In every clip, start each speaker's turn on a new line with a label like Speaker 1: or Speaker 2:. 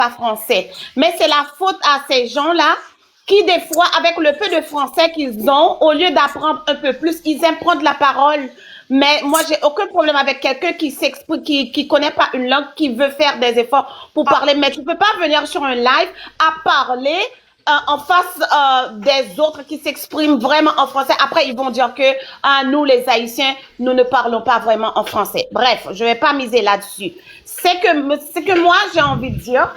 Speaker 1: pas français. Mais c'est la faute à ces gens-là qui, des fois, avec le peu de français qu'ils ont, au lieu d'apprendre un peu plus, ils aiment prendre la parole. Mais moi, j'ai aucun problème avec quelqu'un qui s'exprime, qui connaît pas une langue, qui veut faire des efforts pour parler. Mais tu peux pas venir sur un live à parler en face des autres qui s'expriment vraiment en français. Après, ils vont dire que nous, les Haïtiens, nous ne parlons pas vraiment en français. Bref, je vais pas miser là-dessus. C'est que moi, j'ai envie de dire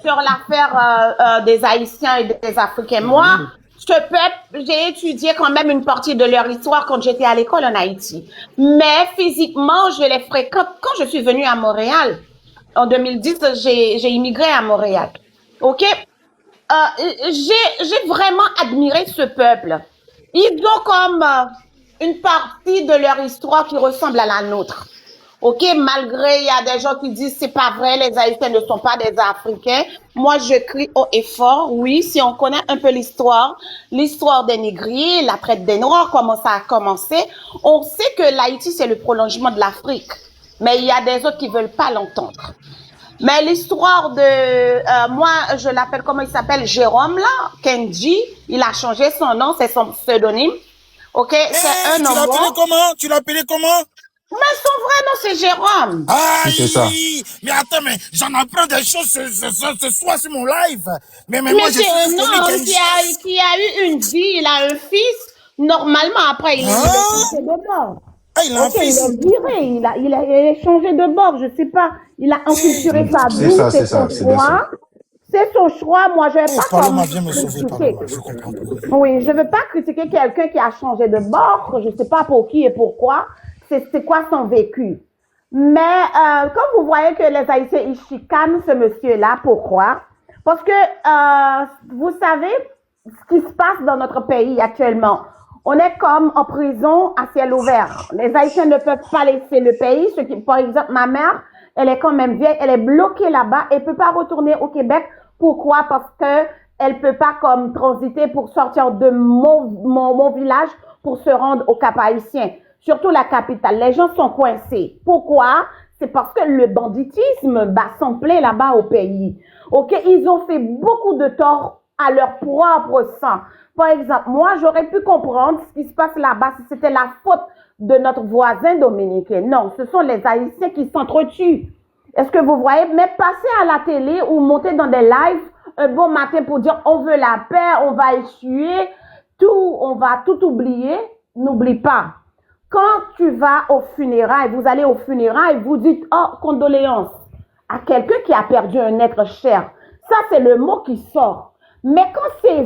Speaker 1: sur l'affaire des Haïtiens et des Africains. Moi, ce peuple, j'ai étudié quand même une partie de leur histoire quand j'étais à l'école en Haïti. Mais physiquement, je les fréquente. Quand je suis venue à Montréal, en 2010, j'ai immigré à Montréal. OK? J'ai vraiment admiré ce peuple. Ils ont comme une partie de leur histoire qui ressemble à la nôtre. OK, malgré il y a des gens qui disent c'est pas vrai, les Haïtiens ne sont pas des Africains. Moi, je crie haut et fort. Oui, si on connaît un peu l'histoire des négriers, la traite des Noirs, comment ça a commencé, on sait que l'Haïti c'est le prolongement de l'Afrique. Mais il y a des autres qui veulent pas l'entendre. Mais l'histoire de, moi, je l'appelle, comment il s'appelle, Jérôme, là, Kenji, il a changé son nom, c'est son pseudonyme. OK, c'est un homme.
Speaker 2: Tu l'appelais comment?
Speaker 1: Mais son vrai nom, c'est Jérôme.
Speaker 2: Ah,
Speaker 3: c'est ça.
Speaker 2: Mais attends, mais j'en apprends des choses ce soir sur mon live. Mais moi, je suis
Speaker 1: un homme qui a eu une vie, il a un fils. Normalement, après, il est changé de bord.
Speaker 2: Ah, il a un fils.
Speaker 1: Il est viré, il a changé de bord, je sais pas. Il a enculturé sa vie, c'est son choix. C'est son choix, moi je vais pas
Speaker 2: Paloma vient me sauver, Paloma, je comprends.
Speaker 1: Oui, je veux pas critiquer quelqu'un qui a changé de bord, je sais pas pour qui et pourquoi, c'est quoi son vécu. Mais quand vous voyez que les Haïtiens ils chicanent ce monsieur-là, pourquoi? Parce que vous savez ce qui se passe dans notre pays actuellement. On est comme en prison à ciel ouvert. Les Haïtiens ne peuvent pas laisser le pays. Par exemple, ma mère, elle est quand même vieille, elle est bloquée là-bas, elle peut pas retourner au Québec. Pourquoi? Parce que elle peut pas comme transiter pour sortir de mon village pour se rendre au Cap-Haïtien. Surtout la capitale. Les gens sont coincés. Pourquoi? C'est parce que le banditisme bat son plein là-bas au pays. OK? Ils ont fait beaucoup de tort à leur propre sang. Par exemple, moi, j'aurais pu comprendre ce qui se passe là-bas si c'était la faute de notre voisin dominicain. Non, ce sont les Haïtiens qui s'entretuent. Est-ce que vous voyez? Mais passer à la télé ou monter dans des lives un bon matin pour dire on veut la paix, on va essuyer, on va tout oublier. N'oublie pas. Quand tu vas aux funérailles, vous allez aux funérailles, vous dites oh, condoléances à quelqu'un qui a perdu un être cher. Ça, c'est le mot qui sort. Mais quand c'est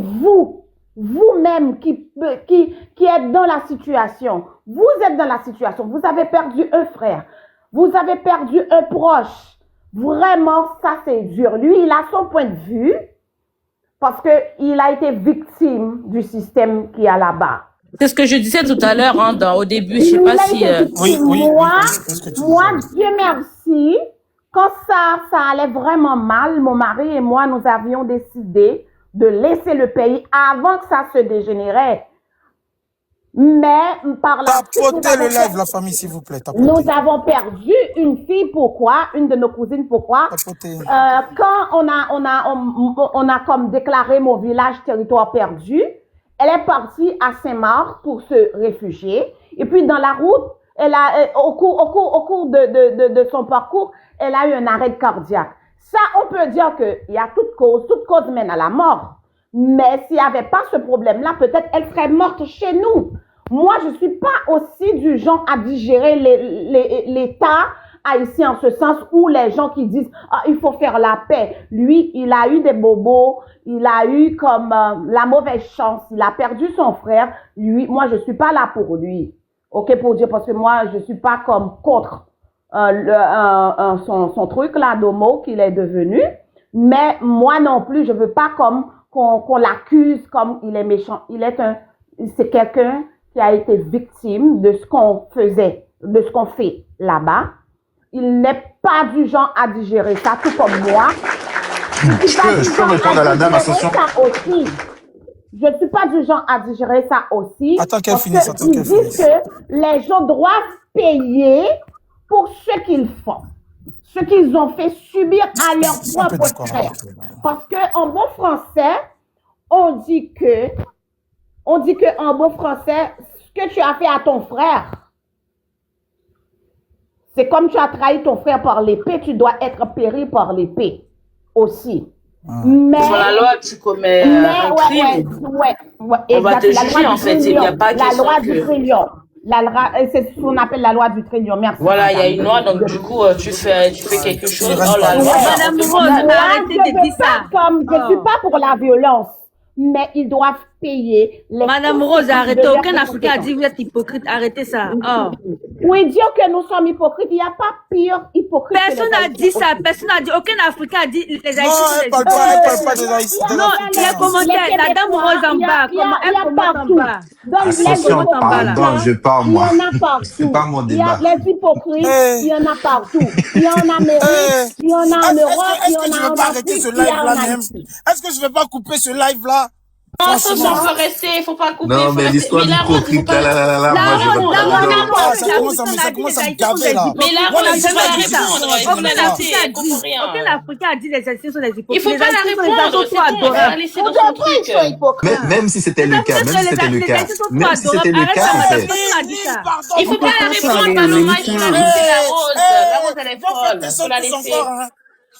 Speaker 1: vous-même qui êtes dans la situation, vous êtes dans la situation, vous avez perdu un frère, vous avez perdu un proche, vraiment, ça c'est dur. Lui, il a son point de vue parce qu'il a été victime du système qu'il y a là-bas.
Speaker 4: C'est ce que je disais tout à l'heure, hein, au début, je sais pas si...
Speaker 1: Moi, Dieu merci, quand ça allait vraiment mal, mon mari et moi, nous avions décidé de laisser le pays avant que ça se dégénérait. Mais par la suite,
Speaker 2: tapotez le live, la famille, s'il vous plaît. Tapotez.
Speaker 1: Nous avons perdu une fille. Pourquoi? Une de nos cousines. Pourquoi? Quand on a comme déclaré mon village territoire perdu, elle est partie à Saint-Marc pour se réfugier. Et puis dans la route, au cours de son parcours, elle a eu un arrêt cardiaque. Ça, on peut dire qu'il y a toute cause mène à la mort. Mais s'il n'y avait pas ce problème-là, peut-être elle serait morte chez nous. Moi, je suis pas aussi du genre à digérer l'État haïtien en ce sens où les gens qui disent ah, il faut faire la paix. Lui, il a eu des bobos, il a eu comme la mauvaise chance, il a perdu son frère. Lui, moi, je suis pas là pour lui. OK, pour dire, parce que moi, je suis pas comme contre son truc là d'homo qu'il est devenu, mais moi non plus je veux pas comme qu'on l'accuse comme il est méchant. C'est quelqu'un qui a été victime de ce qu'on faisait, de ce qu'on fait là-bas. Il n'est pas du genre à digérer ça, tout comme moi.
Speaker 3: Je peux répondre à la dame, attention.
Speaker 1: Je ne suis pas du genre à digérer ça aussi.
Speaker 2: Attends qu'elle finisse,
Speaker 1: ils disent que les gens doivent payer pour ce qu'ils font. ce qu'ils ont fait subir à leurs
Speaker 2: Je suis un peu
Speaker 1: propres
Speaker 2: d'accord
Speaker 1: frères.
Speaker 2: avec toi, là.
Speaker 1: Parce qu'en bon français, on dit que en bon français, ce que tu as fait à ton frère, c'est comme tu as trahi ton frère par l'épée, tu dois être péri par l'épée aussi. Mais,
Speaker 4: Sur la loi, tu commets un crime. On va te
Speaker 1: exact.
Speaker 4: juger, en fait. Il n'y a pas
Speaker 1: La
Speaker 4: question
Speaker 1: loi du
Speaker 4: que...
Speaker 1: trillion. C'est ce qu'on appelle la loi du trillion. Merci.
Speaker 4: Voilà, il y a une loi, donc du coup, tu fais quelque chose. Oh, la loi,
Speaker 5: Madame
Speaker 4: on te
Speaker 5: Rose,
Speaker 4: condamne.
Speaker 5: mais arrêtez de dire ça.
Speaker 1: Je suis pas pour la violence, mais ils doivent payer les
Speaker 5: Madame Rose,
Speaker 1: conséquences
Speaker 5: arrêtez.
Speaker 1: de leurs
Speaker 5: Aucun Africain a
Speaker 1: conséquences.
Speaker 5: dit que vous êtes hypocrite. Arrêtez ça. Oh.
Speaker 1: Oui, dire que nous sommes hypocrites, il n'y a pas pire hypocrite que
Speaker 5: Personne
Speaker 1: les
Speaker 5: n'a
Speaker 1: Haïtiens
Speaker 5: dit ça.
Speaker 1: aussi.
Speaker 5: Personne n'a dit. Aucun Africain a dit les Haïtiens
Speaker 2: Non,
Speaker 5: sont des
Speaker 2: elle parle
Speaker 5: hypocrites.
Speaker 2: pas des Haïtiens. des
Speaker 5: Non, il y a
Speaker 2: Africains.
Speaker 5: commentaire.
Speaker 1: Les
Speaker 5: La dame
Speaker 1: Québécois,
Speaker 5: rose en bas.
Speaker 1: il y a
Speaker 5: Elle commente en
Speaker 1: partout.
Speaker 5: bas.
Speaker 1: Donc, les
Speaker 3: Ascension,
Speaker 5: en bas, là.
Speaker 3: pardon, je parle,
Speaker 1: il y
Speaker 3: moi.
Speaker 1: en a partout.
Speaker 3: C'est pas mon
Speaker 1: Il y a
Speaker 3: débat.
Speaker 1: les hypocrites,
Speaker 2: Hey.
Speaker 1: il y en a partout. Il y en a en Amérique, il y en a en Europe, il y en
Speaker 2: Est-ce que tu
Speaker 1: a
Speaker 2: veux
Speaker 1: en
Speaker 2: pas arrêter
Speaker 1: Afrique,
Speaker 2: ce
Speaker 1: il y a
Speaker 2: live-là
Speaker 1: en
Speaker 2: même?
Speaker 1: Haïti.
Speaker 2: Est-ce que je vais pas couper ce live-là?
Speaker 4: Non, ça,
Speaker 2: Franchement.
Speaker 4: faut rester, il faut pas couper.
Speaker 3: Non,
Speaker 4: faut
Speaker 3: mais
Speaker 4: rester.
Speaker 3: l'histoire
Speaker 4: Mais la rose, il faut
Speaker 3: d'hypocrite,
Speaker 4: pas...
Speaker 3: là, moi, je vais pas là-dedans.
Speaker 2: Ah, ça commence à me gaver, là.
Speaker 4: Mais la
Speaker 2: Moi,
Speaker 4: rose,
Speaker 2: les
Speaker 4: il faut pas la
Speaker 2: histoires
Speaker 4: répondre.
Speaker 2: d'hypocrite,
Speaker 4: Il faut
Speaker 5: Aucun
Speaker 4: la
Speaker 5: Africain
Speaker 4: laisser,
Speaker 5: a
Speaker 4: elle
Speaker 5: dit.
Speaker 4: comprend rien.
Speaker 5: Aucun Africain a dit les Haïtiens sont des hypocrites.
Speaker 4: Il faut
Speaker 5: Les
Speaker 4: pas la
Speaker 5: Haïtiens sont des
Speaker 4: répondre,
Speaker 5: gens
Speaker 4: c'est
Speaker 5: trop
Speaker 4: bon, elle va la
Speaker 5: adorables.
Speaker 4: laisser dans
Speaker 1: Pour
Speaker 4: son
Speaker 1: de vrai, ils
Speaker 4: truc.
Speaker 1: sont hypocrites.
Speaker 3: Même si c'était le cas, même si c'était le cas, même si c'était le cas, en fait.
Speaker 4: Il faut pas la répondre, Paloma, il faut la laisser, la rose. La rose, elle est folle. Il faut la laisser.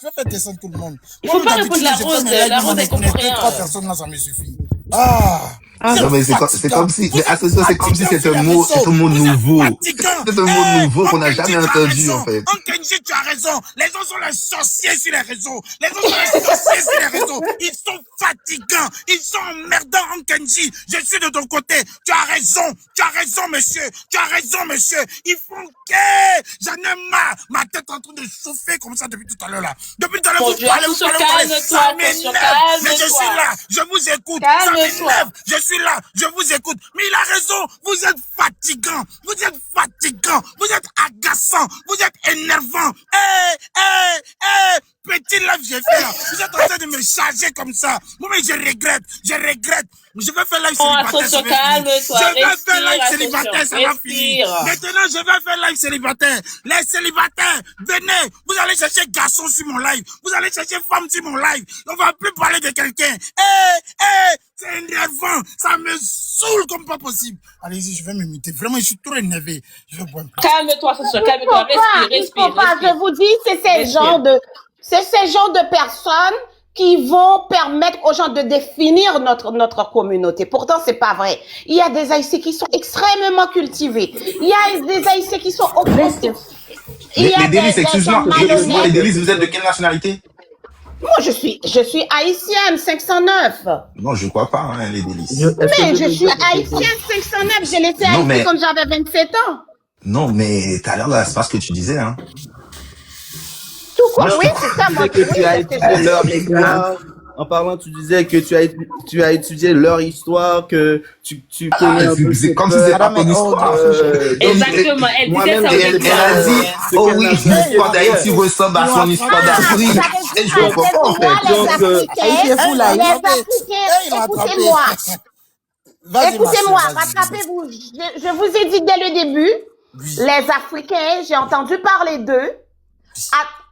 Speaker 2: Je vais faire descendre tout le monde.
Speaker 4: Il faut pas répondre la rose, la rose, elle comprend rien.
Speaker 2: 3 personnes là, ça me suffit. Ah!
Speaker 3: Non, mais c'est comme si, mais attention, c'est comme si c'était un mot nouveau. C'est un mot nouveau qu'on n'a jamais entendu, en fait.
Speaker 2: En Kenji, tu as raison. Les gens sont les sorciers sur les réseaux. Les gens sont les sorciers sur les réseaux. Ils sont fatigants. Ils sont emmerdants, en Kenji. Je suis de ton côté. Tu as raison. Tu as raison, monsieur. Tu as raison, monsieur. Ils font que j'en ai marre. Ma tête est en train de chauffer comme ça depuis tout à l'heure, là. Depuis tout à l'heure,
Speaker 4: Mon
Speaker 2: vous
Speaker 4: Dieu,
Speaker 2: parlez,
Speaker 4: attention,
Speaker 2: vous parlez.
Speaker 4: calme-toi,
Speaker 2: Ça
Speaker 4: attention,
Speaker 2: m'énerve. Mais je
Speaker 4: calme-toi.
Speaker 2: suis là. Je vous écoute. Ça
Speaker 4: Calme-toi.
Speaker 2: m'énerve. Je suis là, je vous écoute. Mais il a raison, vous êtes fatigant, vous êtes fatigant, vous êtes agaçant, vous êtes énervant. Petit live j'ai fait là, vous êtes en train de me charger comme ça. Moi mais je regrette. Je vais faire live célibataire,
Speaker 4: attention,
Speaker 2: ça va finir.
Speaker 4: calme-toi,
Speaker 2: Je vais
Speaker 4: respire,
Speaker 2: faire live
Speaker 4: attention,
Speaker 2: célibataire, ça va finir.
Speaker 4: respire.
Speaker 2: Maintenant, je vais faire live célibataire. Les célibataires, venez, vous allez chercher garçon sur mon live, vous allez chercher femme sur mon live. On va plus parler de quelqu'un. C'est énervant, ça me saoule comme pas possible. Allez-y, je vais me muter. Vraiment, je suis trop énervé. Je vais boire un peu.
Speaker 4: Calme-toi, attention, calme-toi.
Speaker 1: Il faut pas, je
Speaker 4: Respire.
Speaker 1: vous dis, c'est ces genres de personnes qui vont permettre aux gens de définir notre communauté. Pourtant, c'est pas vrai. Il y a des Haïtiens qui sont extrêmement cultivés. Il y a des Haïtiens qui sont oppressés.
Speaker 3: Les délices, excuse-moi, les délices, vous êtes de quelle nationalité?
Speaker 1: Moi, je suis haïtienne, 509.
Speaker 3: Non, je crois pas, hein, les délices.
Speaker 1: Mais je suis haïtienne, 509. J'ai laissé
Speaker 3: Non,
Speaker 1: Haïti
Speaker 3: mais-
Speaker 1: quand j'avais 27 ans.
Speaker 3: Non, mais tout à l'heure, là, c'est pas ce que tu disais, hein.
Speaker 1: Tout quoi,
Speaker 3: Moi, je
Speaker 1: oui,
Speaker 3: trouve-
Speaker 1: c'est ça. Moi,
Speaker 6: Tu disais que tu as
Speaker 1: oui, c'est ce que
Speaker 6: étudié leur
Speaker 1: je dis.
Speaker 6: histoire. En parlant, tu disais que tu as étudié leur histoire, que tu connais un peu
Speaker 3: C'est
Speaker 6: ces
Speaker 3: comme si
Speaker 6: peurs.
Speaker 3: c'était pas ton histoire.
Speaker 4: Exactement, elle disait
Speaker 6: moi-même,
Speaker 4: ça.
Speaker 3: Et elle a dit, oh oui, l'histoire d'Haïti ressemble à son histoire d'Afrique. Et je comprends pas, en fait.
Speaker 1: Les Africains, écoutez-moi.
Speaker 2: Vas-y,
Speaker 1: Écoutez-moi,
Speaker 2: Marcel, vas-y.
Speaker 1: rattrapez-vous. Je vous ai dit dès le début, les Africains, j'ai entendu parler d'eux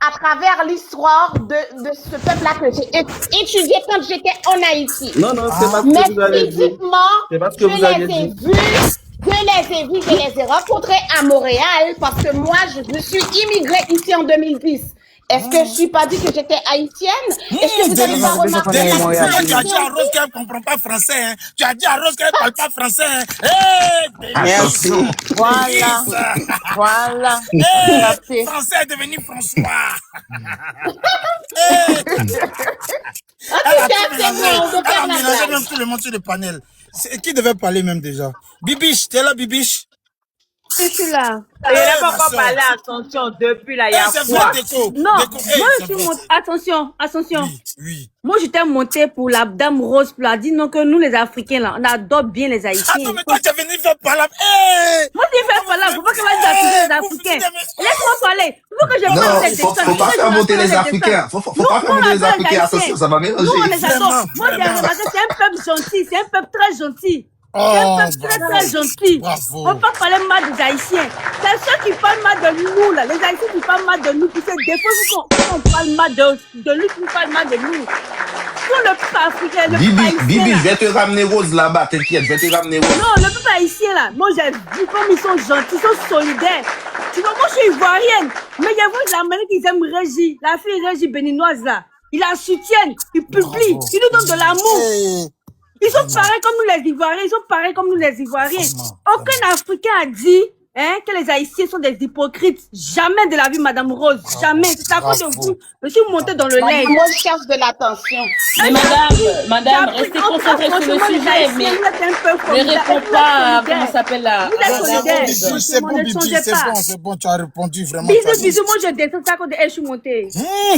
Speaker 1: à travers l'histoire de ce peuple-là que j'ai étudié quand j'étais en Haïti.
Speaker 6: Non, c'est pas ce
Speaker 1: Mais
Speaker 6: que vous avez dit.
Speaker 1: physiquement,
Speaker 6: C'est pas ce
Speaker 1: je
Speaker 6: que vous avez
Speaker 1: les ai
Speaker 6: dit.
Speaker 1: vus, je les ai rencontrés à Montréal parce que moi, je suis immigrée ici en 2010. Est-ce que je suis pas dit que j'étais haïtienne? Est-ce que vous avez pas remarqué
Speaker 2: Tu as dit à
Speaker 1: haïtienne?
Speaker 2: Rose qu'elle ne comprend pas français. Hein. Tu as dit à Rose qu'elle ne parle pas français. Hein.
Speaker 3: Attention.
Speaker 1: Voilà.
Speaker 2: Français est devenu François.
Speaker 1: En tout cas, c'est bon, on peut
Speaker 2: Elle a
Speaker 1: faire la
Speaker 2: mélangé
Speaker 1: blague.
Speaker 2: même tout le monde sur le panel. Qui devait parler même déjà? Bibiche, t'es là, Bibiche?
Speaker 5: Je suis là.
Speaker 7: Il n'a pas
Speaker 2: ma
Speaker 7: encore
Speaker 2: soeur.
Speaker 7: parlé attention depuis là, il y a
Speaker 2: C'est
Speaker 7: quoi?
Speaker 2: vrai, Déco.
Speaker 5: Non,
Speaker 2: Déco, hey,
Speaker 5: moi je
Speaker 2: c'est
Speaker 5: suis
Speaker 2: vrai.
Speaker 5: montée. Attention.
Speaker 2: Oui, oui.
Speaker 5: Moi j'étais montée pour la dame rose pour la dire non que nous les Africains là, on adopte bien les Haïtiens.
Speaker 2: Attends, mais toi, tu es venu faire parler. Hey!
Speaker 5: Moi je vais faire là, faut pas que je les Africains. Laisse-moi parler. Faut que je
Speaker 3: Non,
Speaker 5: parle avec
Speaker 3: faut pas faire monter les Africains. Faut pas faire monter les Africains. Attention, ça va
Speaker 5: Nous on les
Speaker 3: mélanger.
Speaker 5: adopte. Moi j'ai remarqué c'est un peuple gentil, c'est un peuple très gentil. C'est un
Speaker 2: Oh,
Speaker 5: peuple très
Speaker 2: bravo.
Speaker 5: très gentil.
Speaker 2: Bravo.
Speaker 5: On peut parler mal des Haïtiens. C'est ceux qui parlent mal de nous, là. Les Haïtiens qui parlent mal de nous, qui se défendent qu'on parle mal de lui, qui parle mal de nous. Pour le peuple africain, le peuple haïtien.
Speaker 3: Bibi,
Speaker 5: là.
Speaker 3: je vais te ramener Rose là-bas, t'inquiète, je vais te ramener Rose.
Speaker 5: Non, le peuple haïtien, là. Moi, j'ai vu comme ils sont gentils, ils sont solidaires. Tu vois, moi, je suis ivoirienne. Mais j'ai vu la manière qu'ils aiment Régie, la fille Régie béninoise, là. Ils la soutiennent, ils publient,
Speaker 2: Bravo.
Speaker 5: ils nous donnent de l'amour.
Speaker 2: Hey.
Speaker 5: Ils sont pareils comme nous les Ivoiriens, ils sont pareils comme nous les Ivoiriens. Aucun Africain a dit que les Haïtiens sont des hypocrites. Jamais de la vie, Madame Rose, jamais. C'est à cause de vous. Je suis montée dans le lait.
Speaker 1: Moi, je cherche de l'attention.
Speaker 4: Mais madame, restez concentrée sur le sujet, mais ne réponds pas à comment s'appelle la...
Speaker 5: Vous êtes solidaire.
Speaker 2: Bibi, c'est bon,
Speaker 5: Ne
Speaker 2: Bibi,
Speaker 5: changez
Speaker 2: c'est
Speaker 5: pas.
Speaker 2: bon, c'est bon, tu as répondu vraiment.
Speaker 5: Bisous, bisous, moi je descends, c'est à cause de elle, je suis montée.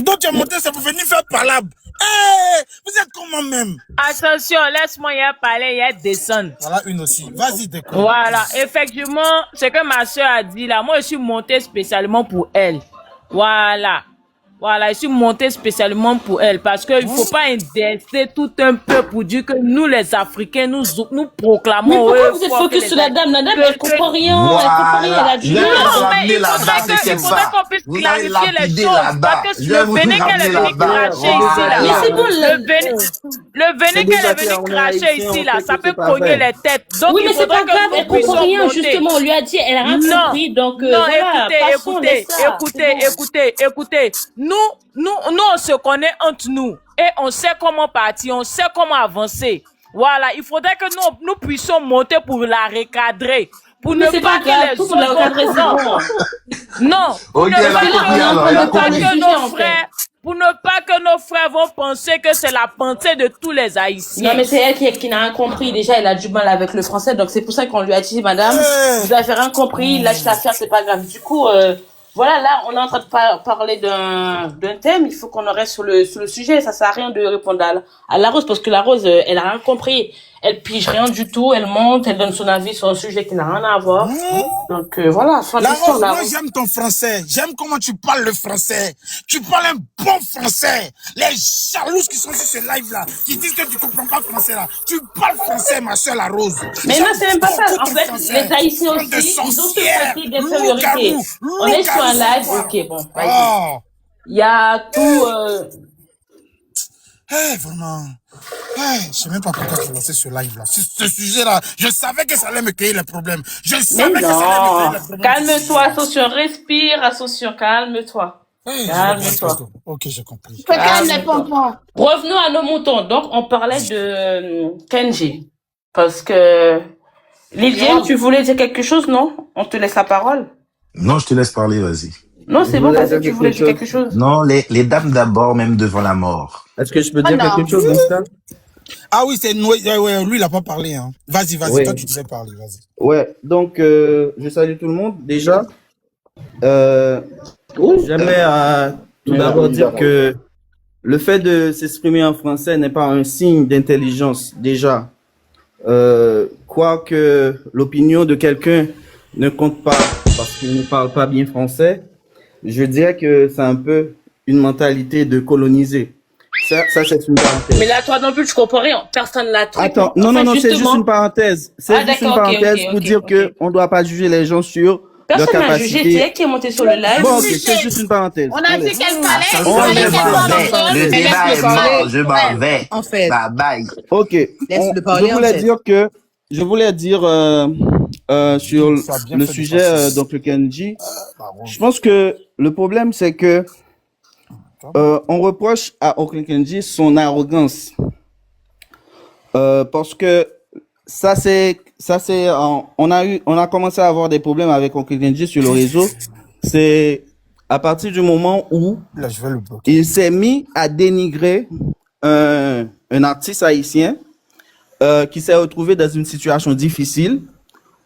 Speaker 2: Donc tu es monté, c'est pour venir faire palabre. Hey, vous êtes comment même?
Speaker 7: Attention, laisse-moi y parler, y descendre.
Speaker 2: Voilà une aussi. Vas-y, décolle.
Speaker 7: Voilà, effectivement, ce que ma soeur a dit là, moi je suis montée spécialement pour elle. Voilà. Voilà, je suis montée spécialement pour elle parce qu'il ne faut pas indexer tout un peu pour dire que nous les Africains, nous proclamons.
Speaker 4: Mais pourquoi vous êtes focus sur la dame? La dame, elle comprend rien, elle comprend rien, elle a du mal.
Speaker 2: Non,
Speaker 3: mais il
Speaker 7: faudrait qu'on puisse
Speaker 3: Vous allez
Speaker 7: clarifier les
Speaker 3: lapider
Speaker 7: choses.
Speaker 3: là-bas.
Speaker 7: Parce que
Speaker 3: Je
Speaker 7: le
Speaker 3: vais vous
Speaker 7: Bénin qu'elle est
Speaker 3: ramener
Speaker 7: venue
Speaker 3: là-bas.
Speaker 7: cracher ici, là.
Speaker 4: Mais c'est bon,
Speaker 7: Le Bénin qu'elle est venue cracher ici, là, ça peut cogner les têtes. Donc,
Speaker 4: Oui, mais
Speaker 7: il
Speaker 4: c'est pas
Speaker 7: faudrait
Speaker 4: grave,
Speaker 7: que
Speaker 4: elle
Speaker 7: nous puissions
Speaker 4: comprend rien,
Speaker 7: monter.
Speaker 4: justement, on lui a dit, elle a rien compris, donc
Speaker 7: Non,
Speaker 4: voilà, passons, laisse ça.
Speaker 7: écoutez. Nous, on se connaît entre nous et on sait comment partir, on sait comment avancer. Voilà, il faudrait que nous puissions monter pour la recadrer. Pour
Speaker 4: Mais
Speaker 7: ne
Speaker 4: c'est
Speaker 7: pas
Speaker 4: pas grave,
Speaker 7: que les
Speaker 4: tout pour la recadrer, c'est bon.
Speaker 7: Non, pour
Speaker 3: Ok,
Speaker 7: ne
Speaker 3: elle a
Speaker 7: pas
Speaker 3: compris, alors, elle a compris.
Speaker 7: pour ne pas que nos frères vont penser que c'est la pensée de tous les Haïtiens.
Speaker 4: Non, mais c'est elle qui n'a rien compris. Déjà, elle a du mal avec le français, donc c'est pour ça qu'on lui a dit, madame, vous avez rien compris, lâche l'affaire, c'est pas grave. Du coup, voilà, là, on est en train de parler d'un thème, il faut qu'on reste sur le sujet. Ça sert à rien de répondre à la Rose, parce que la Rose, elle a rien compris. Elle pige rien du tout, elle monte, elle donne son avis sur un sujet qui n'a rien à voir. Donc, voilà, sois
Speaker 2: La
Speaker 4: distant,
Speaker 2: Rose,
Speaker 4: la
Speaker 2: moi
Speaker 4: Rose.
Speaker 2: j'aime ton français. J'aime comment tu parles le français. Tu parles un bon français. Les jalouses qui sont sur ce live là, qui disent que tu comprends pas le français là. Tu parles français, ma soeur la Rose.
Speaker 4: Mais non, c'est même pas ça.
Speaker 2: Beaucoup
Speaker 4: En
Speaker 2: ton
Speaker 4: fait,
Speaker 2: français.
Speaker 4: les Haïtiens
Speaker 2: Bande de
Speaker 4: aussi, ils ont ce
Speaker 2: sorcières,
Speaker 4: côté d'infériorité.
Speaker 2: loups-garous,
Speaker 4: On est sur un live,
Speaker 2: loups-garous,
Speaker 4: ok, bon, vas-y.
Speaker 2: Oh.
Speaker 4: Il y a tout,
Speaker 2: Vraiment. Je sais même pas pourquoi tu as lancé ce live là. Ce sujet là, je savais que ça allait me créer les problèmes. Je
Speaker 4: mais
Speaker 2: savais que ça allait me
Speaker 4: non.
Speaker 2: créer les problèmes.
Speaker 4: Calme-toi, attention, respire, attention, calme-toi. Calme-toi.
Speaker 2: Ok, j'ai compris.
Speaker 1: Faut calme les pompons.
Speaker 4: Revenons à nos moutons. Donc, on parlait de Kenji. Parce que, Liliane, tu voulais dire quelque chose, non? On te laisse la parole.
Speaker 3: Non, je te laisse parler, vas-y.
Speaker 4: Non, c'est
Speaker 6: Je
Speaker 4: bon,
Speaker 6: voulais
Speaker 4: parce que
Speaker 6: dire
Speaker 4: tu voulais
Speaker 6: quelque
Speaker 4: dire quelque chose.
Speaker 3: Non, les dames d'abord, même devant la mort.
Speaker 6: Est-ce que je peux dire
Speaker 1: non.
Speaker 6: quelque chose, Insta?
Speaker 2: Ah oui, c'est Noé. Ouais, lui il a pas parlé. Hein. Vas-y,
Speaker 6: Oui.
Speaker 2: toi tu devais parler, vas-y.
Speaker 6: Ouais, donc je salue tout le monde déjà. J'aimerais tout d'abord dire que le fait de s'exprimer en français n'est pas un signe d'intelligence déjà. Quoique l'opinion de quelqu'un ne compte pas parce qu'il ne parle pas bien français, je dirais que c'est un peu une mentalité de coloniser. Ça c'est une parenthèse.
Speaker 4: Mais là, toi non plus, tu comprends rien. Personne l'a truc.
Speaker 6: Attends, non,
Speaker 4: Enfin,
Speaker 6: non, c'est juste
Speaker 4: justement,
Speaker 6: une parenthèse. C'est
Speaker 4: Ah,
Speaker 6: juste une
Speaker 4: d'accord, ok,
Speaker 6: parenthèse
Speaker 4: ok,
Speaker 6: pour
Speaker 4: ok,
Speaker 6: dire
Speaker 4: ok.
Speaker 6: que on doit pas juger les gens sur leur
Speaker 4: Personne n'a jugé, c'est
Speaker 6: capacité.
Speaker 4: elle qui est montée sur le live.
Speaker 6: Bon, ok, c'est juste une parenthèse.
Speaker 1: On a dit qu'elle fallait.
Speaker 3: Oh,
Speaker 1: fallait
Speaker 3: je
Speaker 1: qu'elle
Speaker 3: m'en
Speaker 1: parle
Speaker 3: vais.
Speaker 1: encore.
Speaker 3: Le débat est mort, je m'en vais.
Speaker 8: En fait,
Speaker 3: Bye bye.
Speaker 6: Ok.
Speaker 8: Laisse-le parler,
Speaker 6: Je
Speaker 8: en
Speaker 6: voulais
Speaker 8: fait.
Speaker 6: dire que, je voulais dire sur
Speaker 2: Ça a bien
Speaker 6: le
Speaker 2: fait de
Speaker 6: sujet
Speaker 2: passer.
Speaker 6: donc le Kenji.
Speaker 2: Pardon.
Speaker 6: Je pense que le problème c'est que on reproche à Oncle Kenji son arrogance. Parce que on a commencé à avoir des problèmes avec Oncle Kenji sur le réseau. C'est à partir du moment où
Speaker 2: Là, je vais le bloquer.
Speaker 6: il s'est mis à dénigrer un artiste haïtien qui s'est retrouvé dans une situation difficile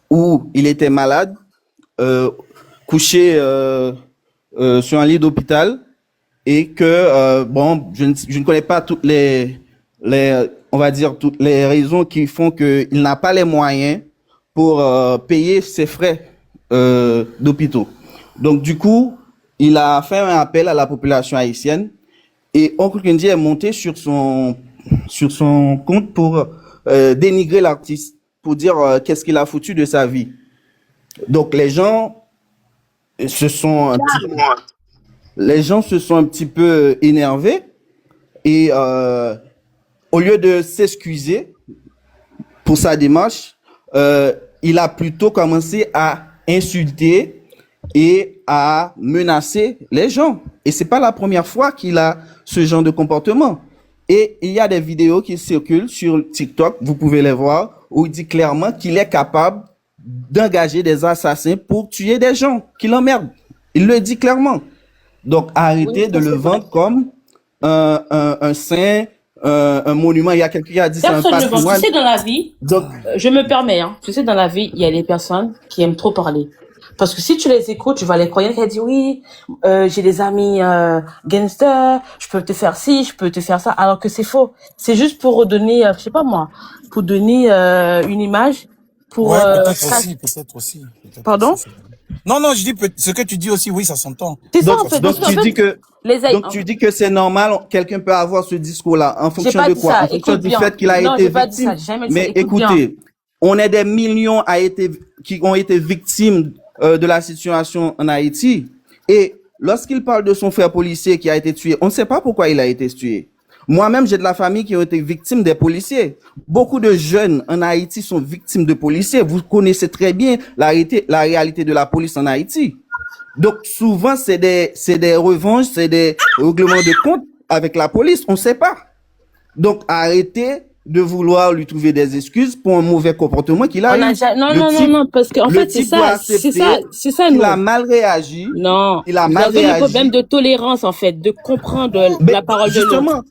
Speaker 6: où il était malade, couché sur un lit d'hôpital et que bon, je ne connais pas toutes les on va dire toutes les raisons qui font que il n'a pas les moyens pour payer ses frais d'hôpitaux. Donc du coup, il a fait un appel à la population haïtienne et Oncle Kenji est monté sur son compte pour dénigrer l'artiste. pour dire qu'est-ce qu'il a foutu de sa vie. Donc les gens se sont un petit peu énervés et au lieu de s'excuser pour sa démarche, il a plutôt commencé à insulter et à menacer les gens. Et c'est pas la première fois qu'il a ce genre de comportement. Et il y a des vidéos qui circulent sur TikTok, vous pouvez les voir, où il dit clairement qu'il est capable d'engager des assassins pour tuer des gens qui l'emmerdent. Il le dit clairement. Donc, arrêtez de le vendre comme un saint, un monument. Il y a quelqu'un qui a dit c'est un
Speaker 4: Personne ne vend.
Speaker 6: patrimoine.
Speaker 4: Tu sais, dans la vie,
Speaker 6: Donc,
Speaker 4: je me permets, hein, tu sais, dans la vie, il y a des personnes qui aiment trop parler. Parce que si tu les écoutes, tu vas les croire. Il y en a qui disent oui, j'ai des amis gangsters, je peux te faire ci, je peux te faire ça, alors que c'est faux. C'est juste pour redonner, je sais pas moi, pour donner une image, pour.
Speaker 2: Ouais, peut-être aussi.
Speaker 4: Pardon?
Speaker 2: Non, je dis ce que tu dis aussi, oui, ça s'entend.
Speaker 4: C'est ça
Speaker 6: donc,
Speaker 4: en fait.
Speaker 6: donc
Speaker 4: Parce
Speaker 6: tu
Speaker 4: qu'en
Speaker 6: dis
Speaker 4: fait,
Speaker 6: que
Speaker 4: les
Speaker 6: donc tu dis que c'est normal, quelqu'un peut avoir ce discours-là en
Speaker 4: j'ai
Speaker 6: fonction
Speaker 4: pas
Speaker 6: de
Speaker 4: dit
Speaker 6: quoi?
Speaker 4: ça.
Speaker 6: En fonction
Speaker 4: Écoute
Speaker 6: du
Speaker 4: bien.
Speaker 6: fait qu'il a
Speaker 4: Non,
Speaker 6: été
Speaker 4: j'ai pas dit
Speaker 6: victime.
Speaker 4: ça. J'ai jamais dit ça.
Speaker 6: Mais
Speaker 4: Écoute bien.
Speaker 6: écoutez, on est des millions qui ont été victimes de la situation en Haïti. Et lorsqu'il parle de son frère policier qui a été tué, on ne sait pas pourquoi il a été tué. Moi-même, j'ai de la famille qui ont été victimes des policiers. Beaucoup de jeunes en Haïti sont victimes de policiers. Vous connaissez très bien la réalité de la police en Haïti. Donc, souvent, c'est des revanches, c'est des règlements de compte avec la police. On ne sait pas. Donc, arrêtez de vouloir lui trouver des excuses pour un mauvais comportement qu'il a
Speaker 4: On a
Speaker 6: eu.
Speaker 4: déjà... Non,
Speaker 6: Le
Speaker 4: non,
Speaker 6: type-
Speaker 4: non, non, parce qu'en
Speaker 6: le
Speaker 4: fait, c'est
Speaker 6: type doit
Speaker 4: ça,
Speaker 6: accepter
Speaker 4: c'est ça,
Speaker 6: qu'il
Speaker 4: nous.
Speaker 6: a mal réagi.
Speaker 4: Non.
Speaker 6: Il a
Speaker 4: Vous
Speaker 6: mal
Speaker 4: avez le
Speaker 6: réagi.
Speaker 4: problème de tolérance, en fait, de comprendre
Speaker 6: Mais
Speaker 4: la parole de l'autre.
Speaker 6: justement,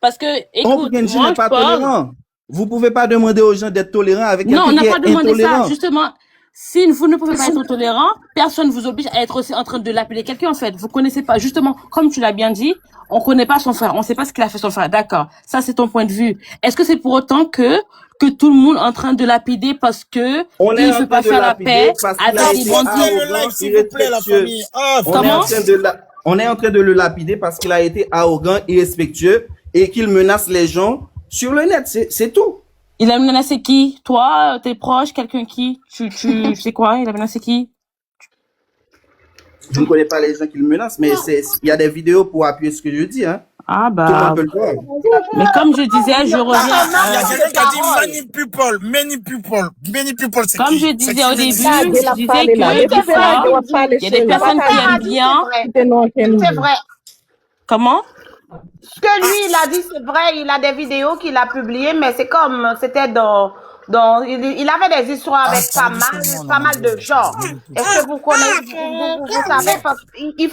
Speaker 4: Parce que, écoute,
Speaker 6: Kenji
Speaker 4: moi,
Speaker 6: n'est
Speaker 4: je
Speaker 6: pas
Speaker 4: parle...
Speaker 6: tolérant. Vous pouvez pas demander aux gens d'être tolérants avec
Speaker 4: Non, on
Speaker 6: quelqu'un
Speaker 4: n'a
Speaker 6: qui
Speaker 4: pas
Speaker 6: est
Speaker 4: demandé
Speaker 6: intolérant.
Speaker 4: ça. Justement, si vous ne pouvez pas être tolérant, personne vous oblige à être aussi en train de l'appeler quelqu'un, en fait. Vous connaissez pas. Justement, comme tu l'as bien dit, on connaît pas son frère. On sait pas ce qu'il a fait son frère. D'accord. Ça, c'est ton point de vue. Est-ce que c'est pour autant que tout le monde est en train de lapider parce que
Speaker 6: On est
Speaker 4: il
Speaker 6: en
Speaker 4: veut
Speaker 6: train
Speaker 4: pas
Speaker 6: de
Speaker 4: faire la
Speaker 6: lapider
Speaker 4: paix
Speaker 6: parce qu'il a
Speaker 4: avec les
Speaker 6: été
Speaker 4: bandits?
Speaker 2: Partez le
Speaker 6: arrogant,
Speaker 2: like, s'il vous plaît, la
Speaker 6: irrespectueux.
Speaker 2: famille. Ah,
Speaker 6: On est en train de on est en train de le lapider parce qu'il a été arrogant, irrespectueux et qu'il menace les gens sur le net. C'est tout.
Speaker 4: Il a menacé qui? Toi, tes proches, quelqu'un qui? Tu sais quoi? Il a menacé qui?
Speaker 6: Je ne connais pas les gens qui le menacent, mais il y a des vidéos pour appuyer ce que je dis, hein.
Speaker 4: Ah,
Speaker 6: Tout le
Speaker 4: bah.
Speaker 6: monde peut le voir.
Speaker 4: Mais comme je disais, je
Speaker 2: Il y a
Speaker 4: reviens.
Speaker 2: quelqu'un qui a dit many people, c'est
Speaker 4: Comme
Speaker 2: qui?
Speaker 4: je
Speaker 2: C'est
Speaker 4: disais
Speaker 2: qui
Speaker 4: au
Speaker 2: le
Speaker 4: début,
Speaker 2: message?
Speaker 4: je disais que des fois, il y a des personnes qui aiment bien.
Speaker 1: C'est vrai.
Speaker 4: Comment?
Speaker 1: Ce que lui, il a dit, c'est vrai. Il a des vidéos qu'il a publiées, mais c'est comme, c'était dans il avait des histoires avec pas mal de gens. Est-ce que vous connaissez, vous savez, parce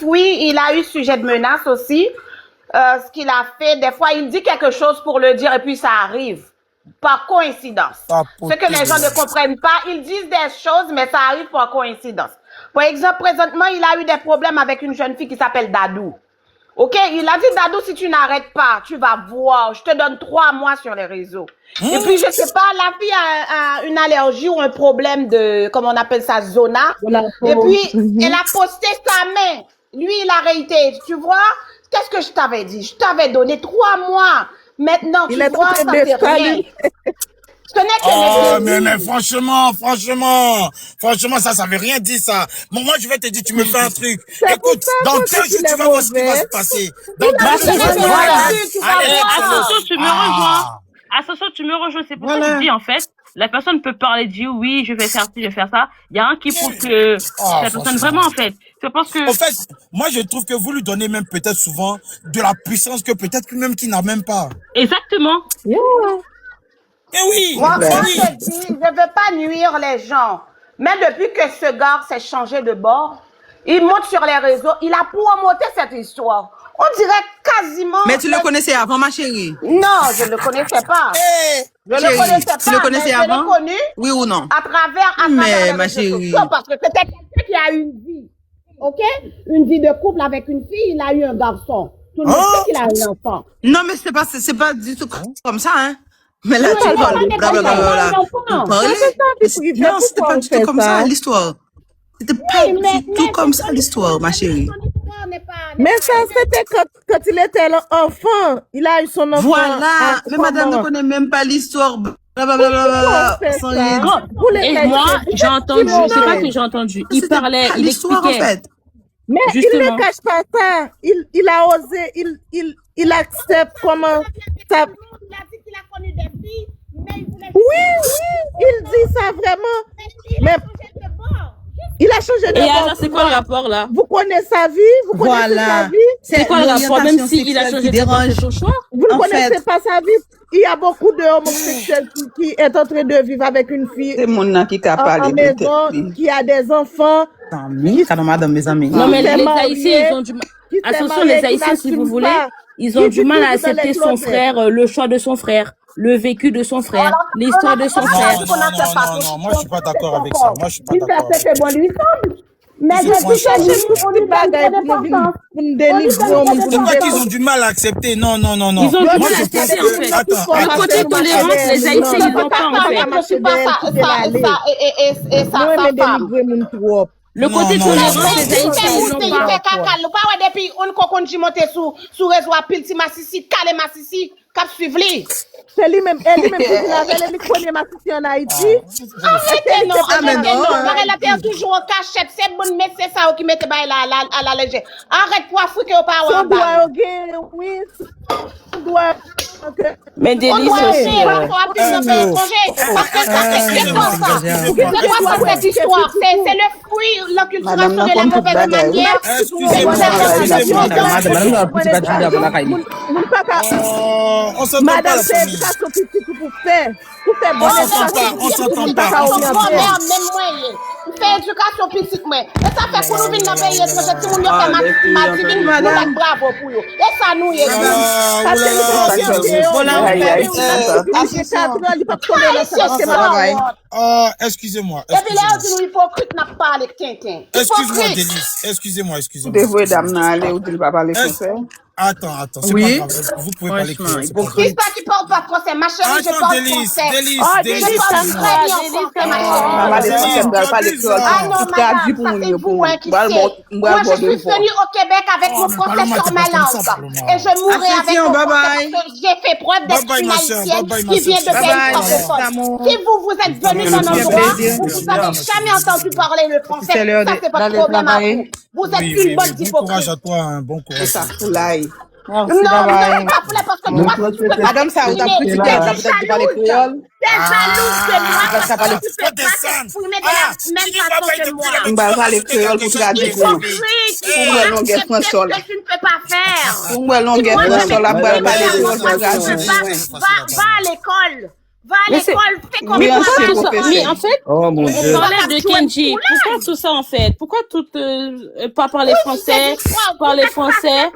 Speaker 1: oui, il a eu sujet de menace aussi. Ce qu'il a fait, des fois, il dit quelque chose pour le dire et puis ça arrive. Par coïncidence. Ce que les gens ne comprennent pas, ils disent des choses, mais ça arrive par coïncidence. Par exemple, présentement, il a eu des problèmes avec une jeune fille qui s'appelle Dadou. OK, il a dit, Dadou, si tu n'arrêtes pas, tu vas voir, je te donne 3 mois sur les réseaux. Et puis, je sais pas, la fille a une allergie ou un problème de, comment on appelle ça, zona. Et puis, elle a posté sa main. Lui, il a réité. Tu vois, qu'est-ce que je t'avais dit? Je t'avais donné 3 mois. Maintenant, tu vois, ça c'est rien. Ce n'est que
Speaker 2: mais franchement, ça veut rien dire, ça. Bon, moi, je vais te dire, tu me fais un truc. Écoute, dans 2 jours, tu vas voir ce qui va se passer. Dans 2 jours, tu vas voir.
Speaker 4: Attention, tu me rejoins. Attention, tu me rejoins. C'est pour ça que je dis, en fait, la personne peut parler, dire oui, je vais faire ci, je vais faire ça. Il y a un qui prouve que la personne vraiment, en fait. Je pense que.
Speaker 2: En fait, moi, je trouve que vous lui donnez même peut-être souvent de la puissance que peut-être même qu'il n'a même pas.
Speaker 4: Exactement.
Speaker 2: Eh oui.
Speaker 1: Moi, je dis, je ne veux pas nuire les gens. Mais depuis que ce gars s'est changé de bord, il monte sur les réseaux, il a promoté cette histoire. On dirait quasiment...
Speaker 8: Mais tu le connaissais avant, ma chérie?
Speaker 1: Non, je ne le connaissais pas. Je ne le connaissais pas.
Speaker 8: Tu le connaissais avant?
Speaker 1: Je l'ai connu.
Speaker 8: Oui ou non?
Speaker 1: À travers
Speaker 8: Mais,
Speaker 1: les
Speaker 8: ma
Speaker 1: réseaux
Speaker 8: chérie.
Speaker 1: sociaux, parce que c'était quelqu'un qui a une vie. OK? Une vie de couple avec une fille, il a eu un garçon. Tout le monde sait qu'il a un enfant.
Speaker 8: Non, mais c'est pas du tout comme ça, hein? Mais là, tu parles blablabla. Non, c'était pas du tout comme ça, l'histoire. C'était pas du tout comme ça, l'histoire, ma chérie.
Speaker 9: Mais ça, c'était quand il était enfant. Il a eu son enfant.
Speaker 8: Voilà. Mais madame ne connaît même pas l'histoire. Blablabla. Sans rien.
Speaker 4: Et moi, j'ai entendu, c'est pas que j'ai entendu. Il parlait, il
Speaker 8: l'histoire, en
Speaker 4: expliquait.
Speaker 8: fait.
Speaker 9: Mais
Speaker 4: Justement.
Speaker 9: il ne cache pas ça. Il a osé, il accepte comment ça.
Speaker 1: Il a dit qu'il a connu des filles, mais il voulait.
Speaker 9: Oui, il dit ça vraiment. Mais il a changé de
Speaker 4: Et
Speaker 9: bord.
Speaker 4: alors, c'est quoi le rapport là?
Speaker 9: Vous connaissez sa vie, vous connaissez
Speaker 8: Voilà.
Speaker 9: sa vie.
Speaker 4: C'est quoi le rapport? Même s'il a
Speaker 8: l'orientation
Speaker 4: changé de
Speaker 8: sexuelle
Speaker 4: bord,
Speaker 8: qui
Speaker 4: c'est son choix.
Speaker 9: Vous ne
Speaker 8: En
Speaker 9: connaissez
Speaker 8: fait-
Speaker 9: pas sa vie. Il y a beaucoup de homosexuels qui est en train de vivre avec une fille
Speaker 8: C'est mon nom qui a
Speaker 9: en
Speaker 8: parlé de
Speaker 9: maison,
Speaker 8: tête.
Speaker 9: qui a des enfants.
Speaker 8: Amis, quand madame, mes amis.
Speaker 4: Non, mais
Speaker 9: s'est
Speaker 4: les
Speaker 9: marié,
Speaker 4: Haïtiens, ils ont du mal.
Speaker 9: qui s'est
Speaker 4: Attention,
Speaker 9: marié,
Speaker 4: les
Speaker 9: qui
Speaker 4: Haïtiens, si vous
Speaker 9: n'assume
Speaker 4: voulez,
Speaker 9: pas.
Speaker 4: ils ont
Speaker 9: Qui
Speaker 4: du
Speaker 9: vit
Speaker 4: mal à
Speaker 9: toujours dans
Speaker 4: accepter
Speaker 9: les
Speaker 4: son
Speaker 9: closets.
Speaker 4: frère, le choix de son frère, le vécu de son frère, l'histoire de son
Speaker 2: Non,
Speaker 4: frère.
Speaker 2: non, moi je suis pas d'accord avec ça. Moi je suis pas
Speaker 1: Il
Speaker 2: d'accord.
Speaker 1: fait que bon lui semble. Mais
Speaker 2: Ils
Speaker 1: je
Speaker 2: sont
Speaker 1: dis que
Speaker 2: changés.
Speaker 1: on lui donne
Speaker 9: Bagaille
Speaker 1: trop
Speaker 9: pour nous
Speaker 1: d'importance.
Speaker 9: délivrer.
Speaker 2: C'est pas qu'ils ont du mal à accepter. Non, non, non, non.
Speaker 4: Ils ont du
Speaker 2: Moi
Speaker 4: mal
Speaker 2: je
Speaker 4: à
Speaker 2: pense
Speaker 4: accepter, en fait.
Speaker 2: que. Attends,
Speaker 4: Le côté tolérance, les Haïtiens, ils l'ont pas, en fait.
Speaker 1: Je suis pas ça et ça femme.
Speaker 4: Le
Speaker 2: Non,
Speaker 4: côté
Speaker 2: non,
Speaker 4: tolérance,
Speaker 2: non,
Speaker 4: les Haïtiens, ils l'ont
Speaker 1: Il
Speaker 4: pas.
Speaker 1: fait caca, le pas ouais depuis on kokon di monter sous réseau pile ti massissi, calé massissi, cap suivre li.
Speaker 9: C'est lui-même, elle-même qui avait les premiers massifs en Haïti.
Speaker 1: Arrêtez non, arrêtez
Speaker 8: non,
Speaker 1: non.
Speaker 8: hein.
Speaker 1: Elle a toujours en cachette, c'est bon mais c'est ça qui mette bail à la légère. Arrête pour afrique au pas
Speaker 9: Son
Speaker 1: en bas.
Speaker 9: doigt au gain, oui. Son doigt.
Speaker 4: Mais
Speaker 1: On
Speaker 4: délice
Speaker 1: doit
Speaker 4: aussi.
Speaker 1: essayer, on doit appeler notre étranger. Parce que ça, c'est quoi ça? C'est quoi cette histoire? C'est le fruit, l'acculturation de la mauvaise manière.
Speaker 2: On s'entend pas
Speaker 9: Madame,
Speaker 2: la
Speaker 9: c'est
Speaker 2: famille.
Speaker 9: éducation petite pour faire. Pour faire bonne
Speaker 2: On s'entend pas.
Speaker 1: Même moi, on fait éducation petite, moi. Et ça fait qu'on nous vient dans le pays étranger, tout le monde fait mativine, nous bravo pour eux. Et ça nous est.
Speaker 2: Excusez-moi.
Speaker 1: Et puis là, on dit nous hypocrite n'a pas parlé Tintin.
Speaker 2: Excuse-moi, Délice. Excusez-moi.
Speaker 8: Dévoué dame n'a allé où tu ne vas pas parler français.
Speaker 2: Attends, c'est
Speaker 8: Oui.
Speaker 2: pas grave. Vous pouvez parler
Speaker 8: Franchement,
Speaker 2: c'est pas grave.
Speaker 1: Qui ça qui parle pas français? Ma chérie, je
Speaker 2: Attends,
Speaker 1: parle
Speaker 2: Délice,
Speaker 1: français.
Speaker 2: Délice,
Speaker 1: Je
Speaker 2: Délice,
Speaker 1: parle
Speaker 2: excuse-moi.
Speaker 1: très bien français, ma chérie.
Speaker 8: Maman, les français ne doivent pas l'école.
Speaker 1: Ah non,
Speaker 8: Tu traduis
Speaker 1: madame,
Speaker 8: pour
Speaker 1: ça
Speaker 8: nous.
Speaker 1: c'est vous hein, qui
Speaker 8: Moi,
Speaker 1: sait. Moi, je suis venue au Québec avec mon français sur ma langue. Et je mourrai avec mon français parce que j'ai fait preuve d'être
Speaker 2: Bye bye,
Speaker 1: une
Speaker 2: ma sœur.
Speaker 1: haïtienne
Speaker 2: Bye bye, ma
Speaker 1: qui vient de
Speaker 2: sœur.
Speaker 1: pays
Speaker 8: Bye bye,
Speaker 1: francophones. Si vous êtes venu dans un endroit où vous n'avez jamais entendu parler le français,
Speaker 8: C'est l'heure
Speaker 1: ça c'est pas de problème à vous. Vous êtes une bonne
Speaker 2: Bon courage
Speaker 1: hypocrite.
Speaker 2: à toi, hein, bon courage.
Speaker 8: Ça, foulaille.
Speaker 1: Non, vous n'avez pas voulu parce que toi, tu peux pas
Speaker 8: Madame, ça, vous avez
Speaker 1: t'exprimer.
Speaker 8: petit cœur, vous avez parlé créole.
Speaker 1: T'es jaloux de moi parce
Speaker 8: ça va
Speaker 1: que tu peux pas t'exprimer de la même façon que moi.
Speaker 8: On va parler créole pour traduire pour nous.
Speaker 1: Hypocrite,
Speaker 8: longueur
Speaker 1: c'est ce
Speaker 8: François.
Speaker 1: que tu ne peux pas faire.
Speaker 8: Pour moi, longueur
Speaker 1: Moi, je
Speaker 8: François, là,
Speaker 1: m'exprime
Speaker 8: on va parler
Speaker 1: bien,
Speaker 8: créole
Speaker 1: moi,
Speaker 8: pour
Speaker 1: tu peux
Speaker 8: traduire.
Speaker 1: pas. Va à l'école. Va à
Speaker 4: Mais c'est-
Speaker 1: l'école, fais comme
Speaker 8: Oui,
Speaker 1: moi.
Speaker 8: ancien
Speaker 4: Tout ça-
Speaker 8: professeur.
Speaker 4: Mais en fait,
Speaker 6: Oh mon
Speaker 4: on
Speaker 6: Dieu.
Speaker 4: parlait de Kenji. Pourquoi tout ça en fait? Pourquoi tout pas parler français, parler français?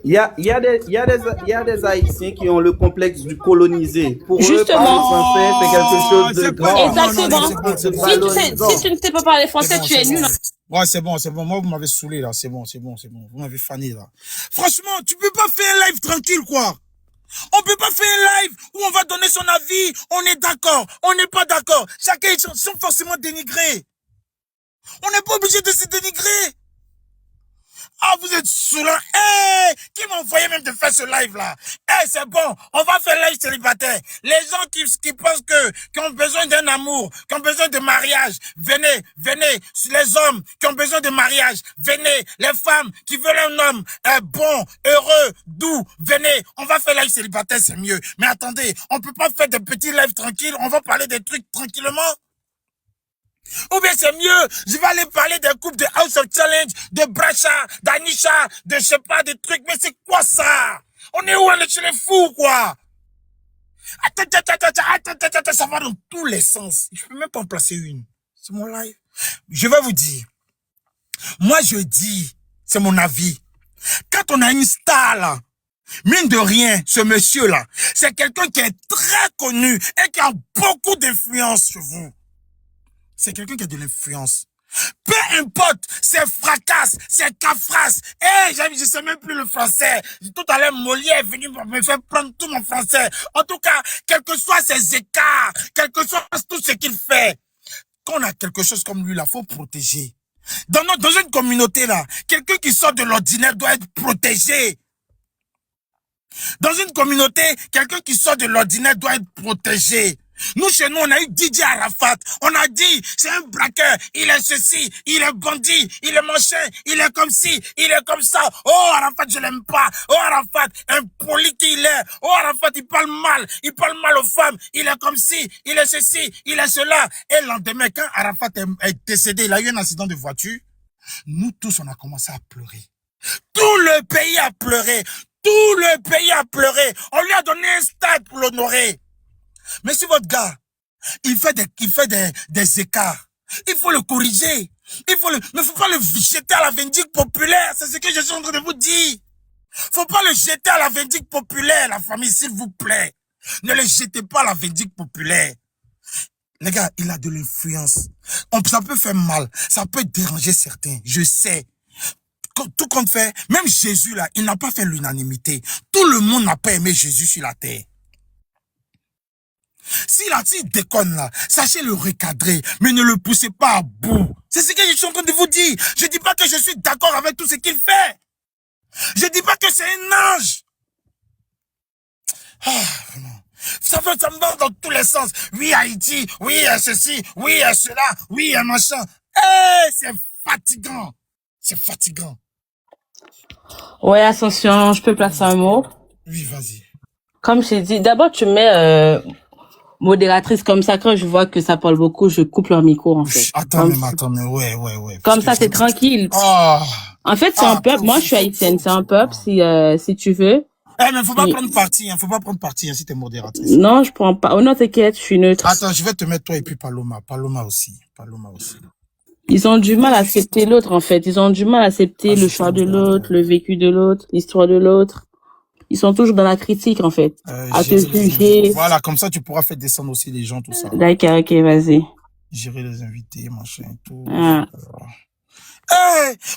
Speaker 6: Il y a des Haïtiens qui ont le complexe du colonisé. Pour eux,
Speaker 4: Justement.
Speaker 6: parler français, c'est quelque chose de
Speaker 2: c'est pas-
Speaker 6: grand.
Speaker 4: Exactement.
Speaker 2: c'est bon.
Speaker 4: Si tu ne sais pas parler français, tu es nul.
Speaker 2: Ouais, c'est bon. Moi, vous m'avez saoulé, là. C'est bon. Vous m'avez fané, là. Franchement, tu peux pas faire un live tranquille, quoi. On peut pas faire un live où on va donner son avis. On est d'accord. On n'est pas d'accord. Chacun, ils sont forcément dénigrés. On n'est pas obligé de se dénigrer. Ah, vous êtes saoulant. Qui m'a envoyé même de faire ce live-là? C'est bon. On va faire live célibataire. Les gens qui pensent qui ont besoin d'un amour, qui ont besoin de mariage, venez. Les hommes qui ont besoin de mariage, venez. Les femmes qui veulent un homme bon, heureux, doux, venez. On va faire live célibataire, c'est mieux. Mais attendez, on peut pas faire des petits lives tranquilles. On va parler des trucs tranquillement. Ou bien c'est mieux, je vais aller parler des couples de House of Challenge, de Bracha, d'Anisha, de je sais pas, des trucs, mais c'est quoi ça? On est où? On est chez les fous, quoi? Attends, ça va dans tous les sens. Je peux même pas en placer une. C'est mon live. Je vais vous dire. Moi, je dis, c'est mon avis. Quand on a une star, là, mine de rien, ce monsieur-là, c'est quelqu'un qui est très connu et qui a beaucoup d'influence sur vous. C'est quelqu'un qui a de l'influence. Peu importe, c'est fracasse, c'est cafrasse. Je sais même plus le français. Tout à l'heure, Molière est venu me faire prendre tout mon français. En tout cas, quel que soit ses écarts, quel que soit tout ce qu'il fait, quand on a quelque chose comme lui, là, faut protéger. Dans une communauté, là, quelqu'un qui sort de l'ordinaire doit être protégé. Dans une communauté, quelqu'un qui sort de l'ordinaire doit être protégé. Nous, chez nous, on a eu Didier Arafat. On a dit, c'est un braqueur. Il est ceci, il est bandit, il est machin, il est comme ci, il est comme ça. Oh, Arafat, je l'aime pas. Oh, Arafat, impoli qu'il est. Oh, Arafat, il parle mal aux femmes. Il est comme ci, il est ceci, il est cela. Et le lendemain, quand Arafat est décédé, il a eu un accident de voiture. Nous tous, on a commencé à pleurer. Tout le pays a pleuré. Tout le pays a pleuré. On lui a donné un stade pour l'honorer. Mais si votre gars, il fait des écarts, il faut le corriger. Mais il ne faut pas le jeter à la vindicte populaire. C'est ce que je suis en train de vous dire. Faut pas le jeter à la vindicte populaire, la famille, s'il vous plaît. Ne le jetez pas à la vindicte populaire. Les gars, il a de l'influence. Ça peut faire mal. Ça peut déranger certains. Je sais. Tout compte fait, même Jésus là, il n'a pas fait l'unanimité. Tout le monde n'a pas aimé Jésus sur la terre. S'il déconne là, sachez le recadrer, mais ne le poussez pas à bout. C'est ce que je suis en train de vous dire. Je dis pas que je suis d'accord avec tout ce qu'il fait. Je dis pas que c'est un ange. Vraiment. Ça me va dans tous les sens. Oui, Haïti, oui, ceci, oui, cela, oui, machin. C'est fatigant. C'est fatigant.
Speaker 4: Ouais, Ascension, je peux placer un mot?
Speaker 2: Oui, vas-y.
Speaker 4: Comme je t'ai dit, d'abord tu mets modératrice comme ça, quand je vois que ça parle beaucoup, je coupe leur micro en fait.
Speaker 2: Attends, mais ouais.
Speaker 4: Comme ça, c'est tranquille.
Speaker 2: Oh.
Speaker 4: En fait, c'est un peuple. Moi, je suis haïtienne, c'est un peuple. Si tu veux.
Speaker 2: Mais faut pas prendre parti, faut pas prendre parti si t'es modératrice.
Speaker 4: Non, je prends pas. Oh non, t'inquiète, je suis neutre.
Speaker 2: Attends, je vais te mettre toi et puis Paloma aussi.
Speaker 4: Ils ont du mal à accepter l'autre, en fait. Ils ont du mal à accepter le choix de l'autre, le vécu de l'autre, l'histoire de l'autre. Ils sont toujours dans la critique, en fait. À te juger.
Speaker 2: Voilà, comme ça, tu pourras faire descendre aussi les gens, tout ça.
Speaker 4: D'accord, ok, vas-y.
Speaker 2: Gérer les invités, machin et tout.
Speaker 4: Ah.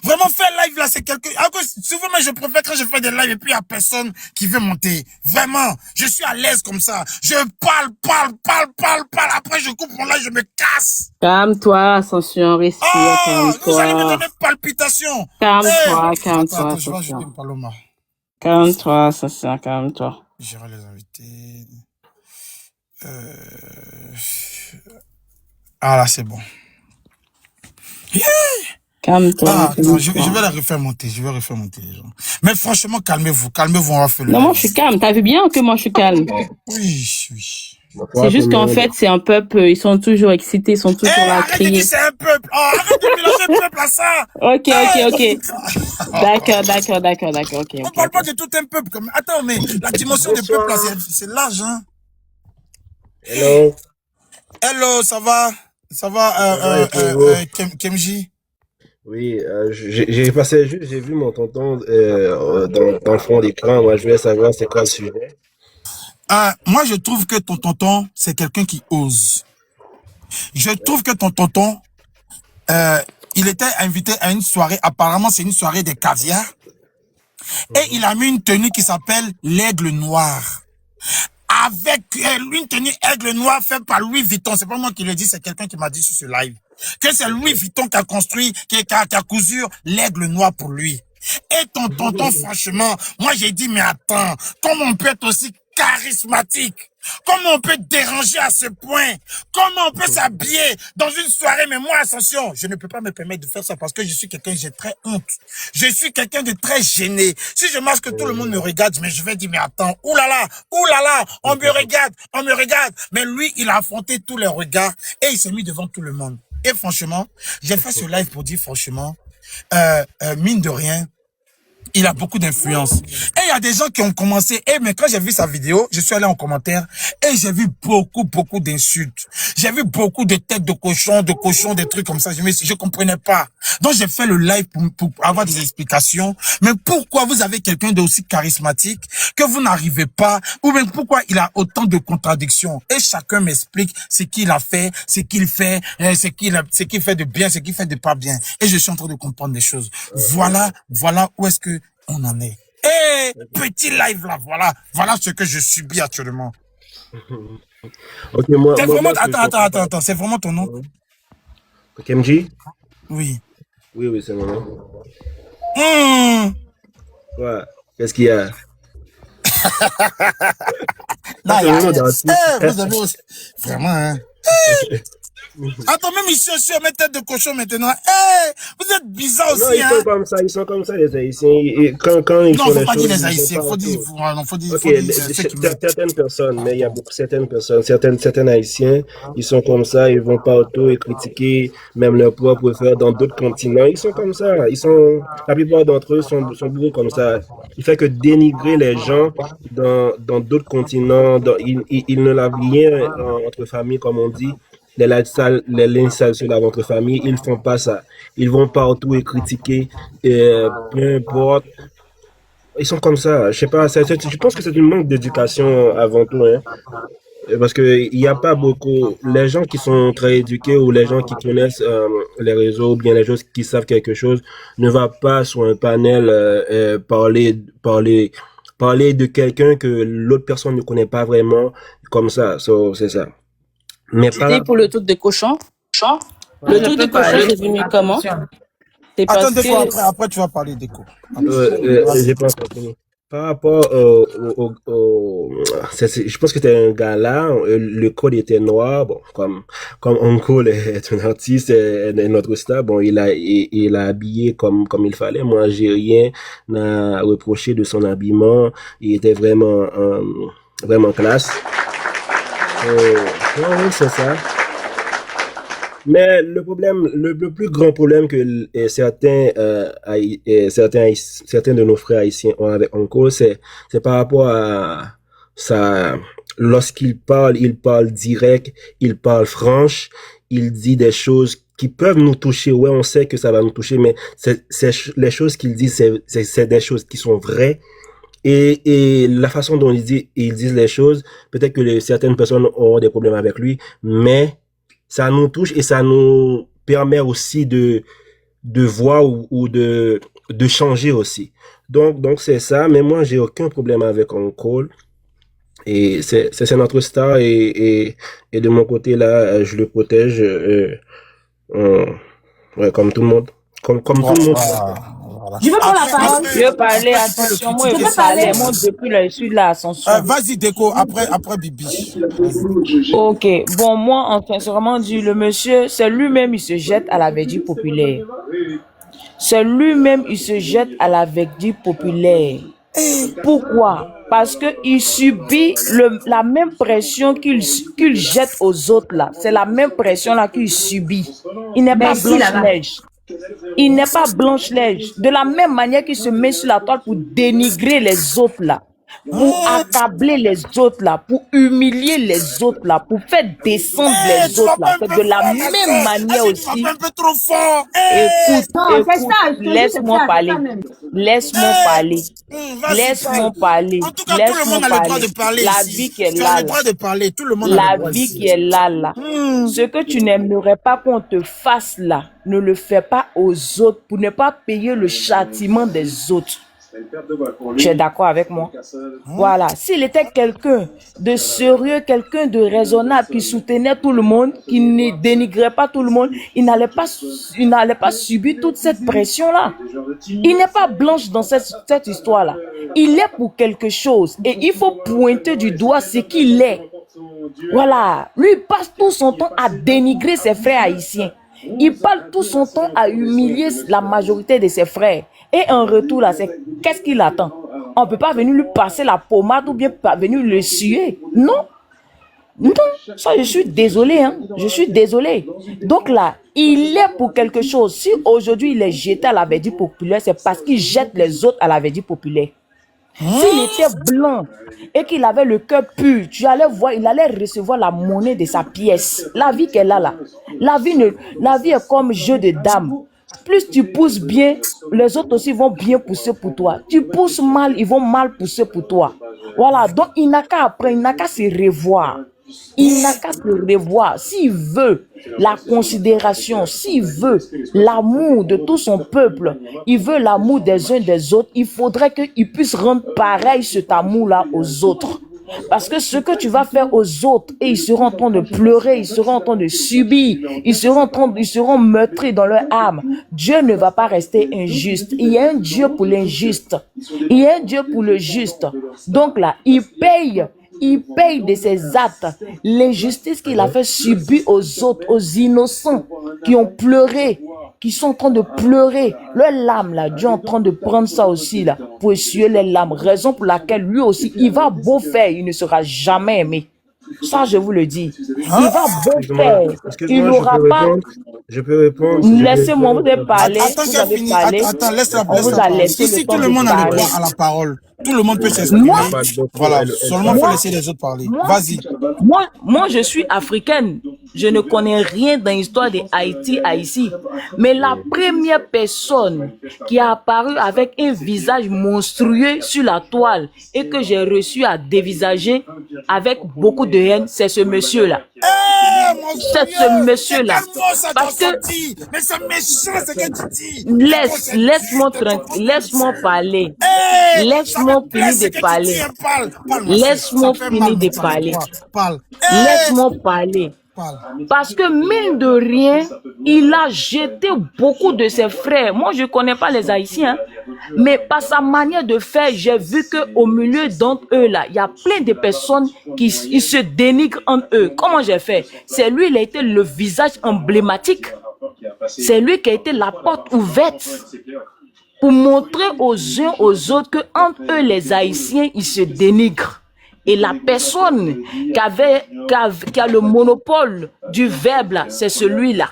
Speaker 2: Vraiment faire live là, c'est quelque... Souvent, mais je préfère quand je fais des lives et puis il y a personne qui veut monter. Vraiment, je suis à l'aise comme ça. Je parle. Après, je coupe mon live, je me casse.
Speaker 4: Calme-toi, Ascension, respire, calme-toi.
Speaker 2: Vous allez me donner palpitation.
Speaker 4: Calme-toi,
Speaker 2: Attends, je vais ajouter une Paloma.
Speaker 4: Calme-toi, Ascension, calme-toi.
Speaker 2: Gérer les invités. Ah là, c'est bon.
Speaker 4: Calme-toi.
Speaker 2: Attends, je vais la refaire monter. Je vais refaire monter les gens. Mais franchement, calmez-vous, on va faire le...
Speaker 4: Non, moi, je suis calme. T'as vu bien que moi, je suis calme.
Speaker 2: Oui.
Speaker 4: C'est juste qu'en fait, c'est un peuple, ils sont toujours excités, ils sont toujours là à crier.
Speaker 2: Arrête de dire c'est un peuple. Arrête de mélanger peuple à ça.
Speaker 4: Ok. D'accord, ok.
Speaker 2: On parle pas de tout un peuple. Attends, mais la dimension du peuple là, c'est large, hein. Hello, ça va? Kemji?
Speaker 10: Oui, j'ai passé juste, j'ai vu mon tonton dans le fond d'écran. Moi, je voulais savoir c'est quoi le sujet.
Speaker 2: Moi, je trouve que ton tonton, c'est quelqu'un qui ose. Je trouve que ton tonton, il était invité à une soirée, apparemment c'est une soirée de caviar, et il a mis une tenue qui s'appelle l'aigle noir. Avec une tenue aigle noir faite par Louis Vuitton. C'est pas moi qui le dis, c'est quelqu'un qui m'a dit sur ce live. Que c'est Louis Vuitton qui a construit, qui a cousu l'aigle noir pour lui. Et ton tonton, franchement, moi j'ai dit, mais attends, comment on peut être aussi charismatique? Comment on peut déranger à ce point? Comment on peut s'habiller dans une soirée? Mais moi, attention, je ne peux pas me permettre de faire ça parce que je suis quelqu'un, j'ai très honte. Je suis quelqu'un de très gêné. Si je marche que tout le monde me regarde, mais je vais dire, mais attends, oulala, on me regarde. Mais lui, il a affronté tous les regards et il s'est mis devant tout le monde. Et franchement, j'ai fait ce live pour dire franchement, mine de rien, il a beaucoup d'influence. Et il y a des gens qui ont commencé, mais quand j'ai vu sa vidéo, je suis allé en commentaire, et j'ai vu beaucoup d'insultes. J'ai vu beaucoup de têtes de cochons, des trucs comme ça. Je comprenais pas. Donc j'ai fait le live pour avoir des explications. Mais pourquoi vous avez quelqu'un d'aussi charismatique que vous n'arrivez pas, ou même pourquoi il a autant de contradictions? Et chacun m'explique ce qu'il a fait, ce qu'il fait, ce qu'il fait de bien, ce qu'il fait de pas bien. Et je suis en train de comprendre des choses. Voilà où est-ce que on en est. Petit live là, voilà ce que je subis actuellement.
Speaker 10: Ok, moi.
Speaker 2: Attends, c'est vraiment ton nom?
Speaker 10: Kemji?
Speaker 2: Oui.
Speaker 10: Oui, c'est mon nom. Ouais, qu'est-ce qu'il y a? Personnellement, d'artiste.
Speaker 2: Vous avez aussi... Vraiment, hein. Attends, même ici aussi, on met tête de cochon maintenant. Vous êtes bizarre aussi,
Speaker 10: Non, ils sont comme ça, les Haïtiens. Quand ils font les choses... Non,
Speaker 2: faut pas dire les Haïtiens, faut dire
Speaker 10: certaines personnes, mais il y a certaines personnes, certains Haïtiens, ils sont comme ça, ils vont partout et critiquer même leurs propres frères dans d'autres continents. Ils sont comme ça. La plupart d'entre eux sont beaucoup comme ça. Il fait que dénigrer les gens dans d'autres continents, ils ne lavent rien entre familles, comme on dit. Les linges sales se lavent entre familles, ils font pas ça. Ils vont partout et critiquer, peu importe. Ils sont comme ça. Je sais pas, je pense que c'est un manque d'éducation avant tout, hein. Parce que il y a pas beaucoup, les gens qui sont très éduqués ou les gens qui connaissent les réseaux, ou bien les gens qui savent quelque chose, ne va pas sur un panel parler de quelqu'un que l'autre personne ne connaît pas vraiment, comme ça. C'est ça. Mais
Speaker 4: par pour le truc de cochon, le truc de cochon est venu comment?
Speaker 2: Attends, Déco, après tu vas parler, Déco.
Speaker 10: J'ai pas compris. Par rapport je pense que c'était un gars là, le code était noir, bon, comme Uncle est un artiste et notre star, bon, il a habillé comme il fallait. Moi, j'ai rien à reprocher de son habillement. Il était vraiment classe. Oui, c'est ça. Mais le plus grand problème que certains de nos frères haïtiens ont avec Uncle, c'est par rapport à ça. Lorsqu'il parle direct, il parle franche, il dit des choses qui peuvent nous toucher. Ouais, on sait que ça va nous toucher, mais les choses qu'il dit, c'est des choses qui sont vraies. Et la façon dont ils disent les choses, peut-être que certaines personnes auront des problèmes avec lui, mais ça nous touche et ça nous permet aussi de voir ou de changer aussi. Donc c'est ça, mais moi j'ai aucun problème avec Uncle. Et c'est notre star et de mon côté là, je le protège ouais, comme tout le monde. Comme tout le monde.
Speaker 5: Je veux prendre la parole.
Speaker 7: Je veux parler, attention, moi, je veux parler, moi, depuis le sud de l'ascension.
Speaker 2: Vas-y, Déco, après Bibi.
Speaker 7: Ok, bon, moi, enfin, c'est vraiment dit, le monsieur, c'est lui-même, il se jette à la verdure populaire. C'est lui-même, il se jette à la verdure populaire. Pourquoi? Parce que il subit la même pression qu'il jette aux autres là. C'est la même pression là qu'il subit. Il n'est pas Blanche-Neige. Il n'est pas Blanche-Neige. De la même manière qu'il se met sur la toile pour dénigrer les autres là, pour accabler les autres là, pour humilier les autres là, pour faire descendre les autres là. C'est de la même manière aussi. Écoute, laisse-moi parler. Laisse-moi parler. Laisse-moi parler.
Speaker 2: En tout cas, tout le monde a le droit de parler.
Speaker 7: La vie qui est là.
Speaker 2: Tu as le droit de parler. Tout le monde a le droit.
Speaker 7: La vie qui est là. Ce que tu n'aimerais pas qu'on te fasse là, ne le fais pas aux autres pour ne pas payer le châtiment des autres. Tu es d'accord avec moi? Voilà. S'il était quelqu'un de sérieux, quelqu'un de raisonnable, qui soutenait tout le monde, qui ne dénigrait pas tout le monde, il n'allait pas subir toute cette pression-là. Il n'est pas Blanche dans cette histoire-là. Il est pour quelque chose. Et il faut pointer du doigt ce qu'il est. Voilà. Lui, il passe tout son temps à dénigrer ses frères haïtiens. Il passe tout son temps à humilier la majorité de ses frères. Et en retour, là, qu'est-ce qu'il attend? On ne peut pas venir lui passer la pommade ou bien pas venir le suer. Non. Non, ça, je suis désolé, hein. Je suis désolé. Donc là, il est pour quelque chose. Si aujourd'hui, il est jeté à la verdure populaire, c'est parce qu'il jette les autres à la verdure populaire. S'il était blanc et qu'il avait le cœur pur, tu allais voir, il allait recevoir la monnaie de sa pièce. La vie qu'elle a là. La vie est comme jeu de dames. Plus tu pousses bien, les autres aussi vont bien pousser pour toi. Tu pousses mal, ils vont mal pousser pour toi. Voilà, donc il n'a qu'à apprendre, il n'a qu'à se revoir. Il n'a qu'à se revoir. S'il veut la considération, s'il veut l'amour de tout son peuple, il veut l'amour des uns des autres, il faudrait qu'il puisse rendre pareil cet amour-là aux autres. Parce que ce que tu vas faire aux autres, et ils seront en train de pleurer, ils seront en train de subir, ils seront meurtris dans leur âme. Dieu ne va pas rester injuste. Il y a un Dieu pour l'injuste. Il y a un Dieu pour le juste. Donc là, il paye il paye de ses actes. L'injustice qu'il a fait subir aux autres, aux innocents qui ont pleuré, qui sont en train de pleurer. Leurs larmes, là, Dieu est en train de prendre ça aussi, là, pour essuyer les larmes. Raison pour laquelle lui aussi, il va beau faire, il ne sera jamais aimé. Ça, je vous le dis. Il va beau faire. Il n'aura pas...
Speaker 10: Je peux répondre.
Speaker 7: Laissez-moi vous avez parlé.
Speaker 2: Attends,
Speaker 7: Vous avez
Speaker 2: fini.
Speaker 7: parlé.
Speaker 2: Attends, laisse-la
Speaker 7: On vous a
Speaker 2: parler.
Speaker 7: laissé
Speaker 2: Ici,
Speaker 7: le
Speaker 2: tout
Speaker 7: temps
Speaker 2: le
Speaker 7: de
Speaker 2: monde a le
Speaker 7: parler.
Speaker 2: droit à la parole. Tout le monde peut s'exprimer. Voilà, seulement il faut laisser les autres parler. Vas-y.
Speaker 7: Moi, je suis africaine. Je ne connais rien dans l'histoire de Haïti, Haïti. Mais la première personne qui a apparu avec un visage monstrueux sur la toile et que j'ai reçu à dévisager avec beaucoup de haine, c'est ce monsieur-là. C'est ce monsieur-là. Parce que...
Speaker 2: Mais c'est méchant ce que tu dis.
Speaker 7: Laisse-moi parler. Laisse-moi finir de parler. Laisse-moi finir de parler. Laisse-moi parler. Parce que mine de rien, il a jeté beaucoup de ses frères. Moi, je ne connais pas les Haïtiens, mais par sa manière de faire, j'ai vu qu'au milieu d'entre eux, là, il y a plein de personnes qui se dénigrent entre eux. Comment j'ai fait? C'est lui, il a été le visage emblématique. C'est lui qui a été la porte ouverte pour montrer aux uns aux autres que entre eux, les Haïtiens, ils se dénigrent. Et la personne qui a le monopole du verbe, là, c'est celui-là.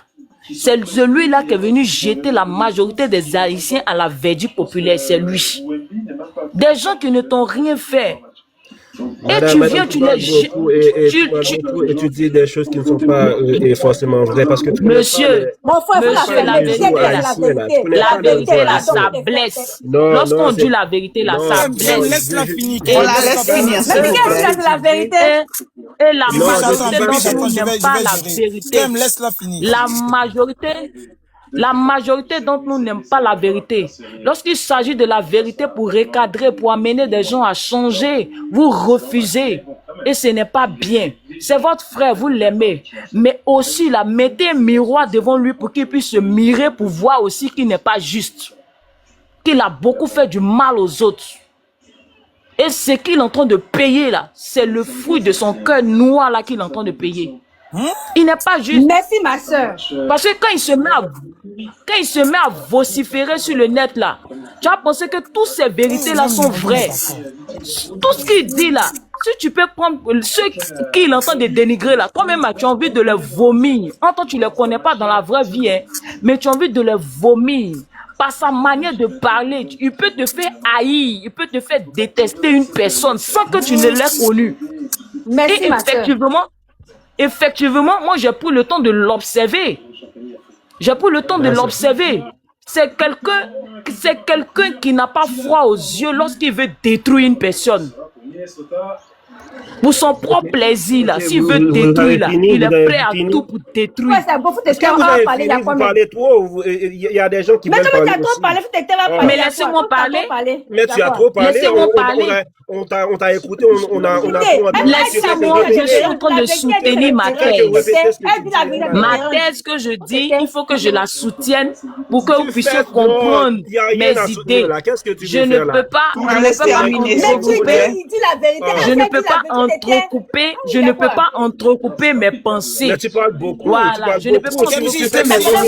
Speaker 7: C'est celui-là qui est venu jeter la majorité des Haïtiens à la verdure populaire. C'est lui. Des gens qui ne t'ont rien fait. Et tu viens, tu les jettes.
Speaker 10: Et tu dis des choses qui ne sont pas forcément vraies parce que
Speaker 7: monsieur, la vérité là, ça blesse. Lorsqu'on dit la vérité là, ça blesse.
Speaker 2: Laisse-la finir.
Speaker 5: On la laisse finir. Mais qu'est-ce que c'est la vérité?
Speaker 7: Et la majorité d'entre nous n'aime pas la vérité.
Speaker 2: Laisse-la finir.
Speaker 7: La majorité d'entre nous n'aime pas la vérité. Lorsqu'il s'agit de la vérité pour recadrer, pour amener des gens à changer, vous refusez. Et ce n'est pas bien. C'est votre frère, vous l'aimez. Mais aussi, là, mettez un miroir devant lui pour qu'il puisse se mirer pour voir aussi qu'il n'est pas juste. Qu'il a beaucoup fait du mal aux autres. Et ce qu'il est en train de payer, là, c'est le fruit de son cœur noir, là, qu'il est en train de payer. Il n'est pas juste.
Speaker 5: Merci, ma soeur.
Speaker 7: Parce que quand il se met à vociférer sur le net, là, tu as pensé que toutes ces vérités-là sont vraies. Tout ce qu'il dit, là, si tu peux prendre ceux qu'il entend de dénigrer, là, toi-même, tu as envie de les vomir. En tant que tu ne les connais pas dans la vraie vie, hein, mais tu as envie de les vomir. Par sa manière de parler, il peut te faire haïr, il peut te faire détester une personne sans que tu ne l'aies connue.
Speaker 5: Merci,
Speaker 7: et
Speaker 5: ma soeur.
Speaker 7: Effectivement, moi, j'ai pris le temps de l'observer. J'ai pris le temps de l'observer. C'est quelqu'un qui n'a pas froid aux yeux lorsqu'il veut détruire une personne. Pour son propre plaisir, là, s'il veut détruire, là, il est prêt à tout pour détruire.
Speaker 5: Ouais, c'est beaucoup de ce qu'on va parler.
Speaker 10: Vous parlez trop, il y a des gens qui veulent parler.
Speaker 5: Mais tu as trop parlé,
Speaker 7: mais laissez-moi parler.
Speaker 10: Mais tu as trop parlé.
Speaker 7: Laissez-moi parler.
Speaker 10: On t'a écouté, on a
Speaker 7: laissez-moi, je suis en train de soutenir ma thèse. Ma thèse que je dis, il faut que je la soutienne pour que vous puissiez comprendre mes idées. Je ne peux pas entrecouper mes pensées.
Speaker 10: Mais tu parles beaucoup.
Speaker 7: Voilà, je ne peux pas entrecouper mes pensées.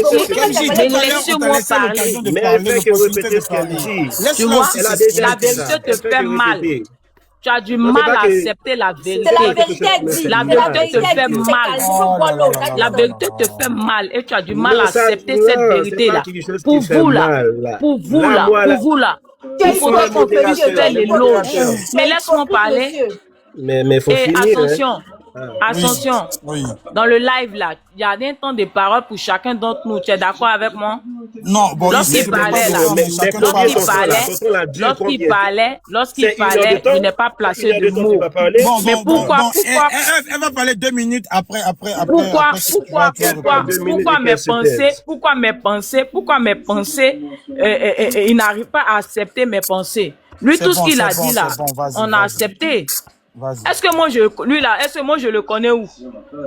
Speaker 7: Mais laissez-moi parler.
Speaker 10: Mais elle fait que répéter ce qu'elle dit.
Speaker 7: Tu vois, la vérité te fait mal. Tu as du mal à accepter la vérité. La vérité te fait mal. La vérité te fait mal et tu as du mal à accepter cette vérité-là. Pour vous là, il faudra qu'on puisse faire l'éloge. Mais laisse-moi parler.
Speaker 10: Mais faut finir.
Speaker 7: Attention. Attention, dans le live là, il y a un temps de parole pour chacun d'entre nous. Tu es d'accord avec moi?
Speaker 2: Non, bon,
Speaker 7: lorsqu'il parlait là, lorsqu'il parlait, il n'est pas placé de mots. Mais pourquoi?
Speaker 2: Elle va parler 2 minutes après.
Speaker 7: Pourquoi mes pensées, il n'arrive pas à accepter mes pensées. Lui, tout ce qu'il a dit là, on a accepté. Est-ce que moi je le connais où?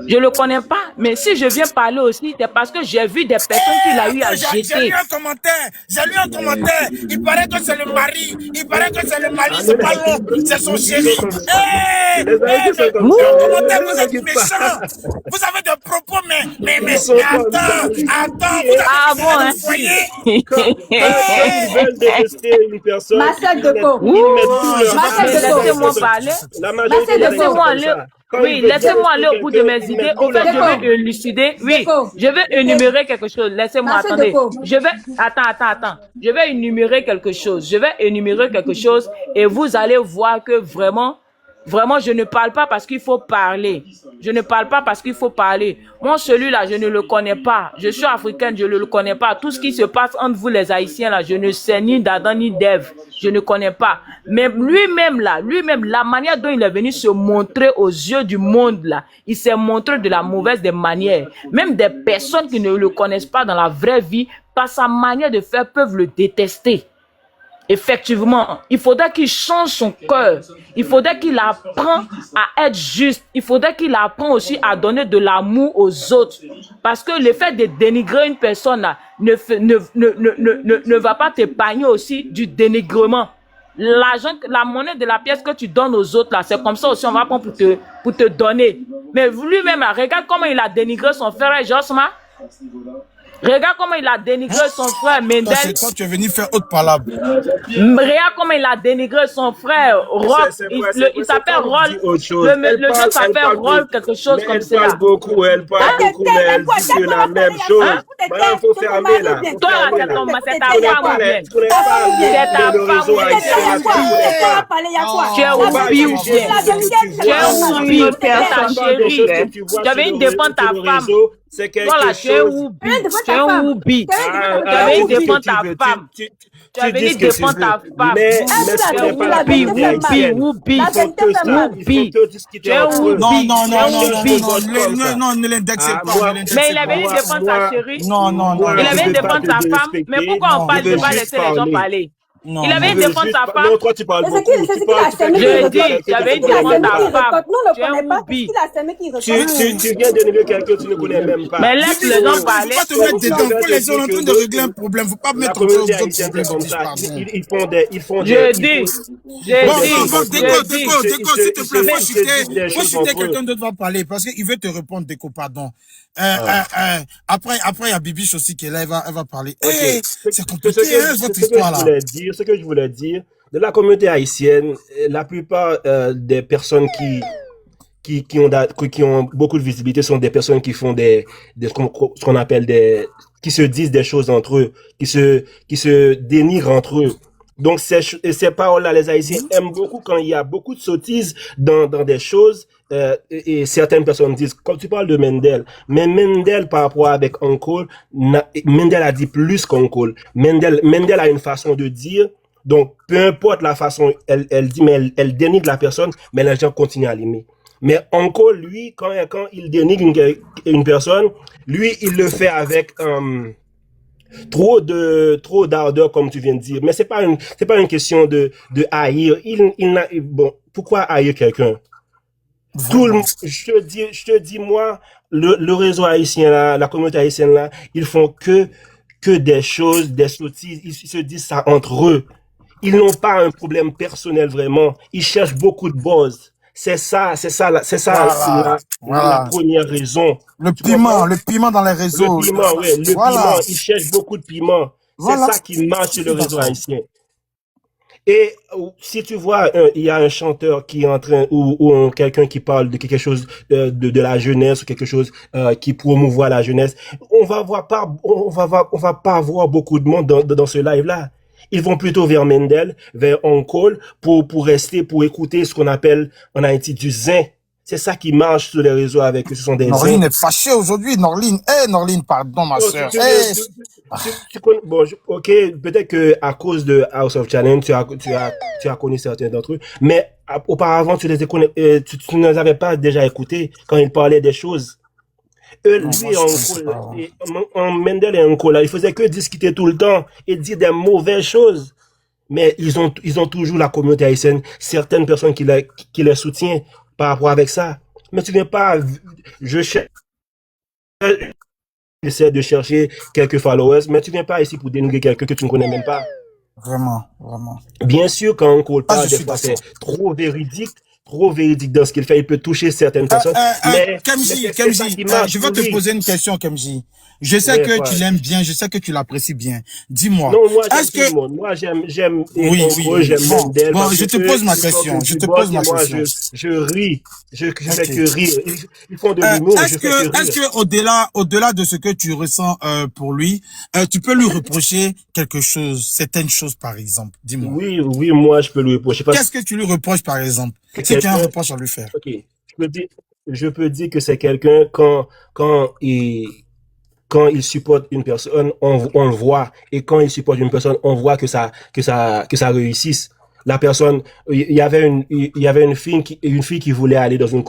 Speaker 7: Je le connais pas, mais si je viens parler aussi, c'est parce que j'ai vu des personnes qu'il a eu à jeter.
Speaker 2: J'ai lu un commentaire, il paraît que c'est le mari, c'est pas l'autre, c'est son chéri. commentaire, vous êtes méchants. Vous avez des propos, mais attends, vous voyez?
Speaker 10: Quand ils veulent détester une personne,
Speaker 5: Marcel Decaux.
Speaker 7: Laissez-moi parler. Laissez-moi aller. Oui, laissez-moi aller au bout de mes idées. Au fait, je vais élucider. Oui, je vais énumérer quelque chose. Laissez-moi, attendez. Attends. Je vais énumérer quelque chose. Et vous allez voir que vraiment, je ne parle pas parce qu'il faut parler. Moi, celui-là, je ne le connais pas. Je suis africaine, je ne le connais pas. Tout ce qui se passe entre vous, les Haïtiens, là, je ne sais ni d'Adam ni d'Ève. Je ne connais pas. Mais lui-même, la manière dont il est venu se montrer aux yeux du monde, là, il s'est montré de la mauvaise des manières. Même des personnes qui ne le connaissent pas dans la vraie vie, par sa manière de faire, peuvent le détester. Effectivement, il faudrait qu'il change son cœur. Il faudrait qu'il apprenne à être juste. Il faudrait qu'il apprenne aussi à donner de l'amour aux autres. Parce que le fait de dénigrer une personne là, ne va pas t'épargner aussi du dénigrement. L'argent, la monnaie de la pièce que tu donnes aux autres là, c'est comme ça aussi on va prendre pour te donner. Mais lui-même là, regarde comment il a dénigré son frère Josma. Regarde comment il a dénigré son frère Mendel.
Speaker 2: Toi, tu es venu faire autre palabre.
Speaker 7: Regarde comment il a dénigré son frère Rock. Il s'appelle Roll. Le jeu s'appelle Roll quelque chose comme ça.
Speaker 10: Elle parle beaucoup, mais elle dit que la même chose. Madame, faut fermer là.
Speaker 7: Toi, c'est ta femme. C'est ta femme. Tu es oublié ou bien? Tu es oublié, ta chérie. Tu avais une défense ta femme. Voilà, tu es oublié. Tu avais une défense ta femme. Tu avais venu défendre ta femme.
Speaker 10: Mais
Speaker 2: non, ne l'indexez pas.
Speaker 7: Mais il avait venu défendre sa chérie. Non. Il avait venu défendre sa femme. Mais pourquoi on parle de pas laisser les gens parler?
Speaker 10: Non,
Speaker 7: il avait défendu sa femme.
Speaker 10: Non, toi, tu parles beaucoup.
Speaker 7: Je dis, il avait défendu ta femme.
Speaker 10: Tu viens de nommer quelqu'un que tu ne connais même pas.
Speaker 7: Mais laisse les gens parler.
Speaker 2: Faut pas te mettre dedans. Pour les gens en train de régler un problème. Faut pas mettre
Speaker 10: aux autres comme ça. Ils font des.
Speaker 7: Je dis.
Speaker 2: Déco, s'il te plaît, faut chuter, quelqu'un d'autre va parler parce qu'il veut te répondre, Déco, pardon. Après, il y a Bibiche aussi qui est là, elle va parler. C'est compliqué, votre histoire là.
Speaker 10: Ce que je voulais dire, de la communauté haïtienne, la plupart des personnes qui ont beaucoup de visibilité sont des personnes qui font ce qu'on appelle qui se disent des choses entre eux, qui se dénigrent entre eux. Donc ces paroles-là, les Haïtiens aiment beaucoup quand il y a beaucoup de sottises dans des choses. Et certaines personnes disent, quand tu parles de Mendel, mais Mendel par rapport avec Uncle, Mendel a dit plus qu'Uncle. Mendel a une façon de dire, donc peu importe la façon, elle dit, mais elle dénigre la personne, mais les gens continuent à l'aimer. Mais Uncle, lui, quand il dénigre une personne, lui, il le fait avec trop d'ardeur, comme tu viens de dire. Mais c'est pas une question de haïr. Bon, pourquoi haïr quelqu'un? Je te dis, moi, le réseau haïtien là, la communauté haïtienne là, ils font que des choses, des sottises, ils se disent ça entre eux. Ils n'ont pas un problème personnel vraiment. Ils cherchent beaucoup de buzz. C'est ça, la première raison.
Speaker 2: Le piment dans les réseaux.
Speaker 10: Le piment, ils cherchent beaucoup de piment. C'est ça qui marche sur le réseau haïtien. Et si tu vois, il y a un chanteur qui est en train, ou quelqu'un qui parle de quelque chose de la jeunesse, ou quelque chose qui promouvoit la jeunesse, on va pas voir beaucoup de monde dans ce live-là. Ils vont plutôt vers Mendel, vers Uncle, pour rester, pour écouter ce qu'on appelle en Haïti du zin. C'est ça qui marche sur les réseaux avec eux. Ce sont des
Speaker 2: Norline est fâchée aujourd'hui. Norline, pardon, ma soeur.
Speaker 10: Bon, ok, peut-être que à cause de House of Challenge, tu as connu certains d'entre eux, mais auparavant, tu ne les avais pas déjà écoutés quand ils parlaient des choses. Eux, Mendel et Uncle, ils faisaient que discuter tout le temps et dire des mauvaises choses. Mais ils ont toujours la communauté haïtienne, certaines personnes qui les soutiennent par rapport avec ça. Mais tu viens pas, j'essaie de chercher quelques followers, mais tu viens pas ici pour dénigrer quelqu'un que tu ne connais même pas.
Speaker 2: Vraiment.
Speaker 10: Bien sûr, quand Uncle parle des fois, c'est trop véridique, trop véridique dans ce qu'il fait. Il peut toucher certaines personnes.
Speaker 2: Kemji, je vais te poser une question, Kemji. Je sais que tu l'aimes bien, je sais que tu l'apprécies bien. Dis-moi.
Speaker 10: Non, moi, j'aime tout le monde. Moi, j'aime j'aime Mendel.
Speaker 2: Bon, je te pose ma question.
Speaker 10: Je ris. Je fais que rire. Ils font de l'humour.
Speaker 2: Est-ce que, au-delà de ce que tu ressens, pour lui, tu peux lui reprocher quelque chose, certaines choses, par exemple? Dis-moi.
Speaker 10: Oui, moi, je peux lui reprocher.
Speaker 2: Qu'est-ce que tu lui reproches, par exemple? C'est qu'il y a un reproche à lui faire.
Speaker 10: Ok. Je peux dire que c'est quelqu'un quand il supporte une personne, on le voit. Et quand il supporte une personne, on voit que ça réussisse. La personne, il y avait une fille qui voulait aller dans une...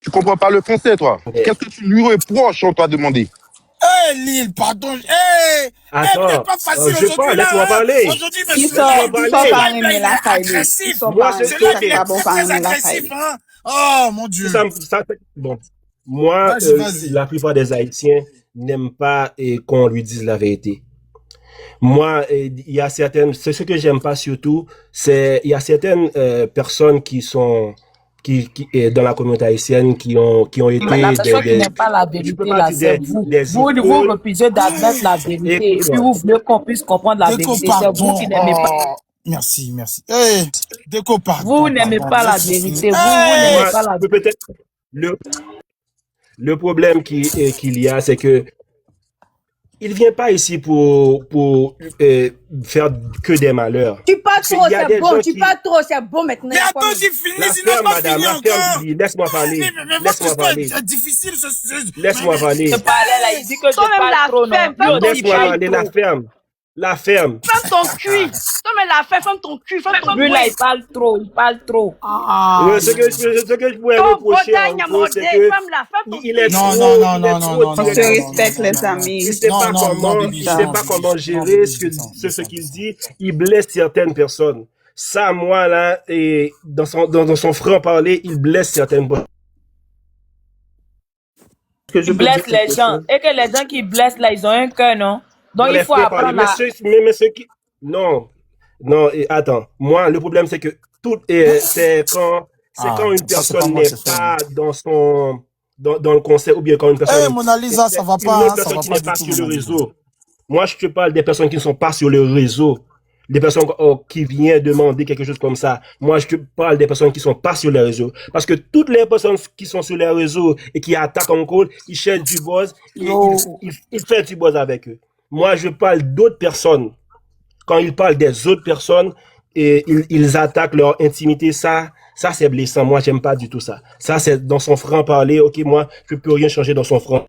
Speaker 3: Tu comprends pas le français, toi? Qu'est-ce que tu lui reproches, on t'a demandé?
Speaker 2: Lille, pardon.
Speaker 10: Attends,
Speaker 2: c'est pas facile
Speaker 10: je parle, laisse-moi parler.
Speaker 2: Aujourd'hui,
Speaker 1: Ils sont pas aimés la caille.
Speaker 2: agressif.
Speaker 1: Ils sont
Speaker 10: Moi,
Speaker 1: pas
Speaker 10: c'est
Speaker 2: Très agressif, hein. Oh, mon Dieu.
Speaker 10: Bon. Moi,
Speaker 2: Vas-y.
Speaker 10: la plupart des Haïtiens n'aiment pas qu'on lui dise la vérité. Moi, il y a certaines, c'est ce que j'aime pas surtout, il y a certaines personnes qui sont dans la communauté haïtienne qui ont été
Speaker 7: Mais la personne qui n'aime pas la vérité, là, c'est vous. Vous refusez d'admettre la vérité. Et puis vous voulez qu'on puisse comprendre la vérité. C'est vous qui n'aimez pas.
Speaker 2: Merci. Déco, pardon.
Speaker 7: Vous n'aimez pas la vérité. Vous n'aimez pas la vérité.
Speaker 10: Peut-être le problème qu'il y a, c'est que il vient pas ici pour faire que des malheurs.
Speaker 5: Tu parles trop, c'est bon. Tu parles trop, c'est bon maintenant.
Speaker 2: Mais attends, j'ai fini, sinon pas fini encore.
Speaker 10: Laisse-moi parler.
Speaker 2: Mais votre histoire est difficile.
Speaker 10: Laisse-moi parler.
Speaker 7: Je parlais là, il dit que je parle trop, non.
Speaker 10: Laisse-moi parler, la ferme.
Speaker 5: Ferme ton cul. Toi-même la ferme ton cul.
Speaker 7: Lui là, il parle trop.
Speaker 10: Ce que je pourrais reprocher, en gros, c'est que il est
Speaker 1: Non. On se respecte, les amis.
Speaker 10: Il sait pas comment gérer ce qu'il dit. Il blesse certaines personnes. Ça, moi, là, et dans son franc-parler, il blesse certaines personnes.
Speaker 7: Il blesse les gens. Et que les gens qui blessent là, ils ont un cœur, non? Donc il faut apprendre à...
Speaker 10: Mais ceux qui... Non, attends. Moi, le problème, c'est que c'est quand une personne n'est pas dans le concert, ou bien quand une personne...
Speaker 2: Mona Lisa, ça va pas.
Speaker 10: Une personne qui n'est pas sur le réseau. Moi, je te parle des personnes qui ne sont pas sur le réseau. Des personnes qui viennent demander quelque chose comme ça. Moi, je te parle des personnes qui sont pas sur les réseaux. Parce que toutes les personnes qui sont sur les réseaux et qui attaquent encore, ils cherchent du buzz, ils font du buzz avec eux. Moi, je parle d'autres personnes. Quand ils parlent des autres personnes, et ils attaquent leur intimité, ça c'est blessant. Moi, j'aime pas du tout ça. Ça, c'est dans son franc-parler. Ok, moi, je peux rien changer dans son franc.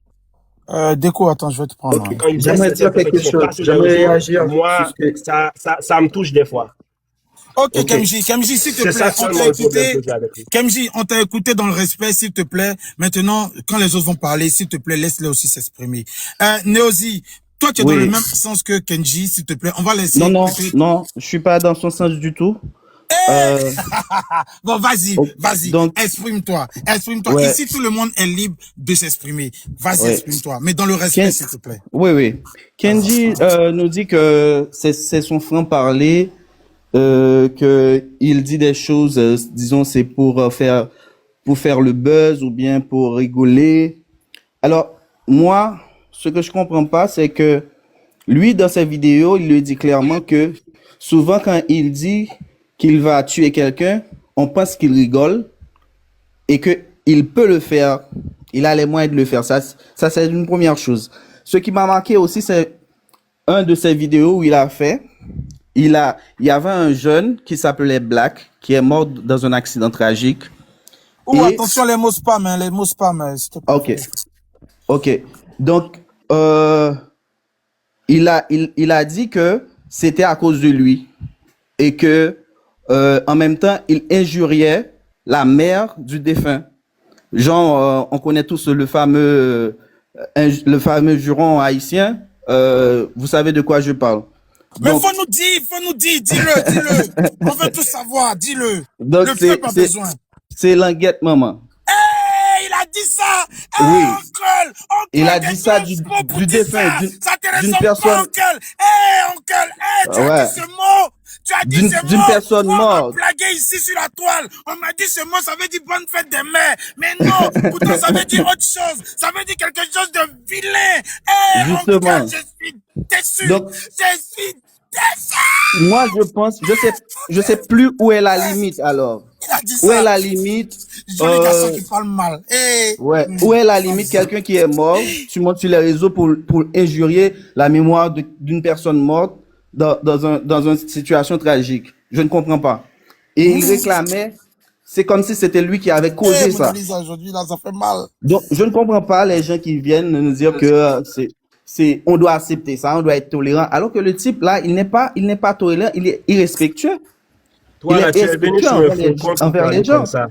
Speaker 2: Déco, attends, je vais te prendre.
Speaker 10: Okay,
Speaker 6: j'aimerais dire quelque chose. J'aimerais réagir.
Speaker 10: Moi, ça me touche des fois.
Speaker 2: Ok, Kemji, s'il te plaît, on t'a écouté. Kemji, on t'a écouté dans le respect, s'il te plaît. Maintenant, quand les autres vont parler, s'il te plaît, laisse-les aussi s'exprimer. Neozi, toi, tu es dans le même sens que Kenji, s'il te plaît. On va laisser.
Speaker 6: Non, je suis pas dans son sens du tout.
Speaker 2: Bon, vas-y.
Speaker 6: Donc,
Speaker 2: exprime-toi.
Speaker 6: Ouais.
Speaker 2: Ici, tout le monde est libre de s'exprimer. Vas-y, exprime-toi. Mais dans le respect, s'il te plaît.
Speaker 6: Oui. Kenji nous dit que c'est son franc-parler, que il dit des choses, disons, c'est pour faire le buzz ou bien pour rigoler. Alors, moi, ce que je comprends pas, c'est que lui, dans ses vidéos, il le dit clairement que souvent quand il dit qu'il va tuer quelqu'un, on pense qu'il rigole et que il peut le faire. Il a les moyens de le faire. Ça c'est une première chose. Ce qui m'a marqué aussi, c'est un de ses vidéos où il a fait. Il y avait un jeune qui s'appelait Black, qui est mort dans un accident tragique.
Speaker 2: Attention les mots spam, s'il te plaît.
Speaker 6: Ok. Donc, il a dit que c'était à cause de lui et que en même temps, il injuriait la mère du défunt. Genre, on connaît tous le fameux juron haïtien. Vous savez de quoi je parle.
Speaker 2: Mais donc, faut nous dire, dis-le. On veut tout savoir, dis-le.
Speaker 6: Donc,
Speaker 2: le peuple a besoin.
Speaker 6: C'est Languette Maman.
Speaker 2: Il a dit ça.
Speaker 6: Oui.
Speaker 2: Oncle,
Speaker 6: il a dit ça du défunt, d'une personne.
Speaker 2: Oncle, tu ce mot. Tu as dit ce
Speaker 6: d'une
Speaker 2: mot.
Speaker 6: personne
Speaker 2: On m'a
Speaker 6: morte.
Speaker 2: blagué ici sur la toile. On m'a dit ce mot, ça veut dire bonne fête des mères. Mais non, pourtant ça veut dire autre chose. Ça veut dire quelque chose de vilain. Eh,
Speaker 6: Justement.
Speaker 2: je suis déçu.
Speaker 6: Donc,
Speaker 2: Je suis déçu.
Speaker 6: moi, je sais plus où est la limite, alors.
Speaker 2: Il a dit
Speaker 6: Où
Speaker 2: ça.
Speaker 6: est la limite?
Speaker 2: Joli garçon qui parle mal. Eh.
Speaker 6: Ouais. Où est la limite? Quelqu'un qui est mort, tu montes sur les réseaux pour injurier la mémoire d'une personne morte dans une situation tragique. Je ne comprends pas. Et il réclamait, c'est comme si c'était lui qui avait causé ça.
Speaker 2: Aujourd'hui, là, ça fait mal.
Speaker 6: Donc, je ne comprends pas les gens qui viennent nous dire que on doit accepter ça, on doit être tolérant, alors que le type là, il n'est pas tolérant, il est irrespectueux.
Speaker 10: Toi, là, tu es venu sur un faux compte
Speaker 6: envers les gens.
Speaker 10: comme ça.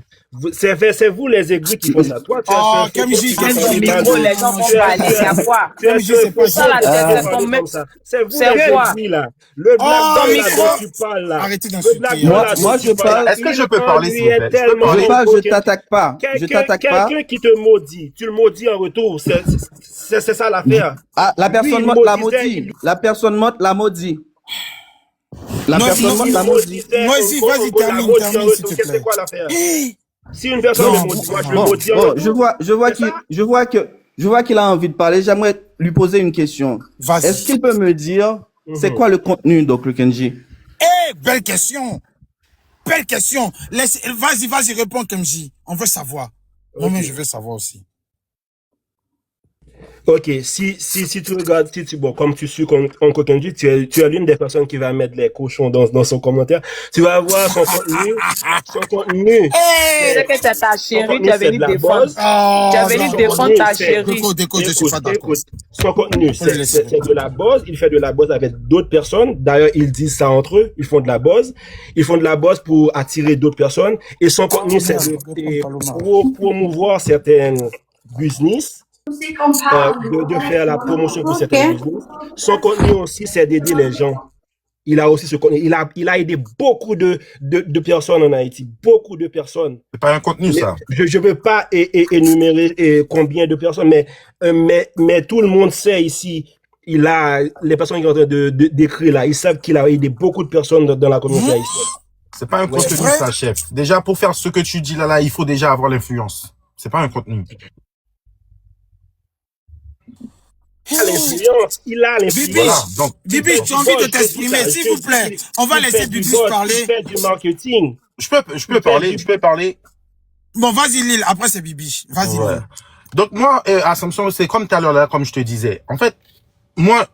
Speaker 10: C'est vous les aigris qui font ça. Toi, tu as fait un faux compte.
Speaker 7: Les gens vont parler, il y a quoi?
Speaker 10: C'est
Speaker 7: ça, la tête, c'est ton mec.
Speaker 10: C'est vous
Speaker 7: C'est
Speaker 10: les
Speaker 7: quoi?
Speaker 10: aigris, là. Le black boy, là, dont tu parles, là.
Speaker 2: Arrêtez d'insulter.
Speaker 6: Moi, je parle.
Speaker 3: Est-ce que je peux parler, s'il vous plaît?
Speaker 6: Je parle, je t'attaque pas. Je t'attaque pas.
Speaker 10: Quelqu'un qui te maudit, tu le maudis en retour. C'est ça l'affaire.
Speaker 6: Ah, la personne morte l'a maudit. La personne morte l'a maudit. La personne morte l'a maudit.
Speaker 2: Moi aussi, vas-y, termine, s'il te plaît.
Speaker 10: C'est quoi l'affaire? Si une personne me maudit, moi je le maudis en retour.
Speaker 6: Je vois qu'il a envie de parler. J'aimerais lui poser une question. Est-ce qu'il peut me dire c'est quoi le contenu, Dr. Kenji?
Speaker 2: Eh, belle question. Belle question. Vas-y, réponds, Kenji. On veut savoir. Non, mais je veux savoir aussi.
Speaker 10: Ok, si tu regardes, bon, comme tu suis en Kenji, tu es l'une des personnes qui va mettre les cochons dans son commentaire. Tu vas voir son contenu.
Speaker 7: C'est que c'est ta chérie, tu as venu défendre. Tu as venu défendre ta chérie.
Speaker 2: Je suis pas d'accord.
Speaker 10: Son contenu, c'est de la buzz. Il fait de la buzz avec d'autres personnes. D'ailleurs, ils disent ça entre eux. Ils font de la buzz. Ils font de la buzz pour attirer d'autres personnes. Et son contenu, c'est de promouvoir certaines business. De faire la promotion pour certains business. Son contenu aussi, c'est d'aider les gens. Il a aussi ce contenu. Il a aidé beaucoup de personnes en Haïti. Beaucoup de personnes.
Speaker 3: C'est pas un contenu, ça.
Speaker 10: Je veux pas énumérer combien de personnes, mais tout le monde sait ici, les personnes qui sont en train d'écrire là, ils savent qu'il a aidé beaucoup de personnes dans la communauté haïtienne.
Speaker 3: C'est pas un contenu, ça, chef. Déjà, pour faire ce que tu dis là, il faut déjà avoir l'influence. C'est pas un contenu.
Speaker 10: Il a l'influence.
Speaker 2: Bibi, tu as envie de t'exprimer, s'il vous plaît. On va laisser Bibi parler.
Speaker 10: Il fait du marketing.
Speaker 3: Je peux parler.
Speaker 2: Bon, vas-y, Lille. Après, c'est Bibi. Vas-y,
Speaker 3: ouais.
Speaker 2: Lille.
Speaker 3: Donc, moi, Assumption, c'est comme tout à l'heure, là, comme je te disais. En fait, moi,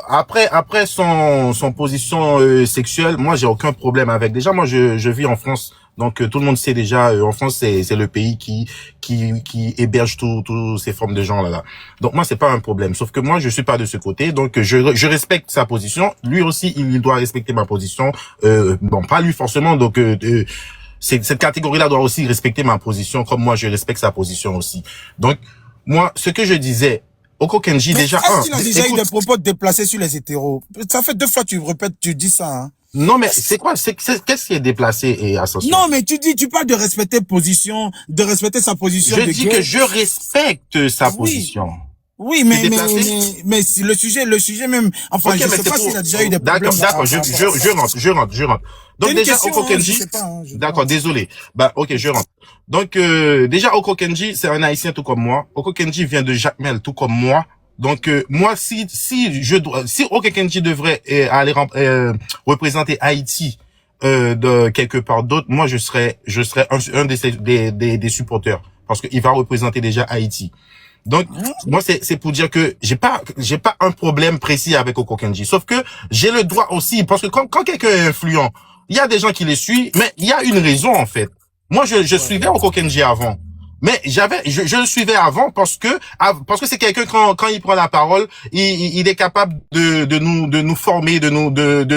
Speaker 3: après son position sexuelle, moi, j'ai aucun problème avec. Déjà, moi, je vis en France. Donc tout le monde sait déjà, en France c'est le pays qui héberge tous ces formes de gens là. Donc moi c'est pas un problème. Sauf que moi je suis pas de ce côté. Donc je respecte sa position. Lui aussi il doit respecter ma position. Bon pas lui forcément. Donc cette catégorie-là doit aussi respecter ma position comme moi je respecte sa position aussi. Donc moi ce que je disais. Oko Kenji déjà.
Speaker 2: Est-ce qu'il a déjà eu des propos déplacés sur les hétéros? Ça fait 2 fois tu répètes, tu dis ça. Hein.
Speaker 3: Non, mais c'est quoi? Qu'est-ce qui est déplacé et Ascension?
Speaker 2: Non, mais tu parles de respecter sa position.
Speaker 3: Je dis que je respecte sa position.
Speaker 2: Oui, mais le sujet même, enfin, je sais pas s'il a déjà eu des problèmes.
Speaker 3: D'accord, je rentre. Donc déjà, Oko Kenji, d'accord, désolé. Bah, ok, je rentre. Donc, déjà, Oko Kenji, c'est un Haïtien tout comme moi. Oko Kenji vient de Jacmel tout comme moi. Donc moi si Oko Kenji devrait aller représenter Haïti de quelque part d'autre, moi je serais un des supporters parce qu'il va représenter déjà Haïti. Donc moi c'est pour dire que j'ai pas un problème précis avec Oko Kenji, sauf que j'ai le droit aussi parce que quand quelqu'un est influent, il y a des gens qui les suivent, mais il y a une raison en fait. Moi je suivais Oko Kenji avant. Mais je le suivais avant parce que c'est quelqu'un quand il prend la parole, il est capable de nous former, de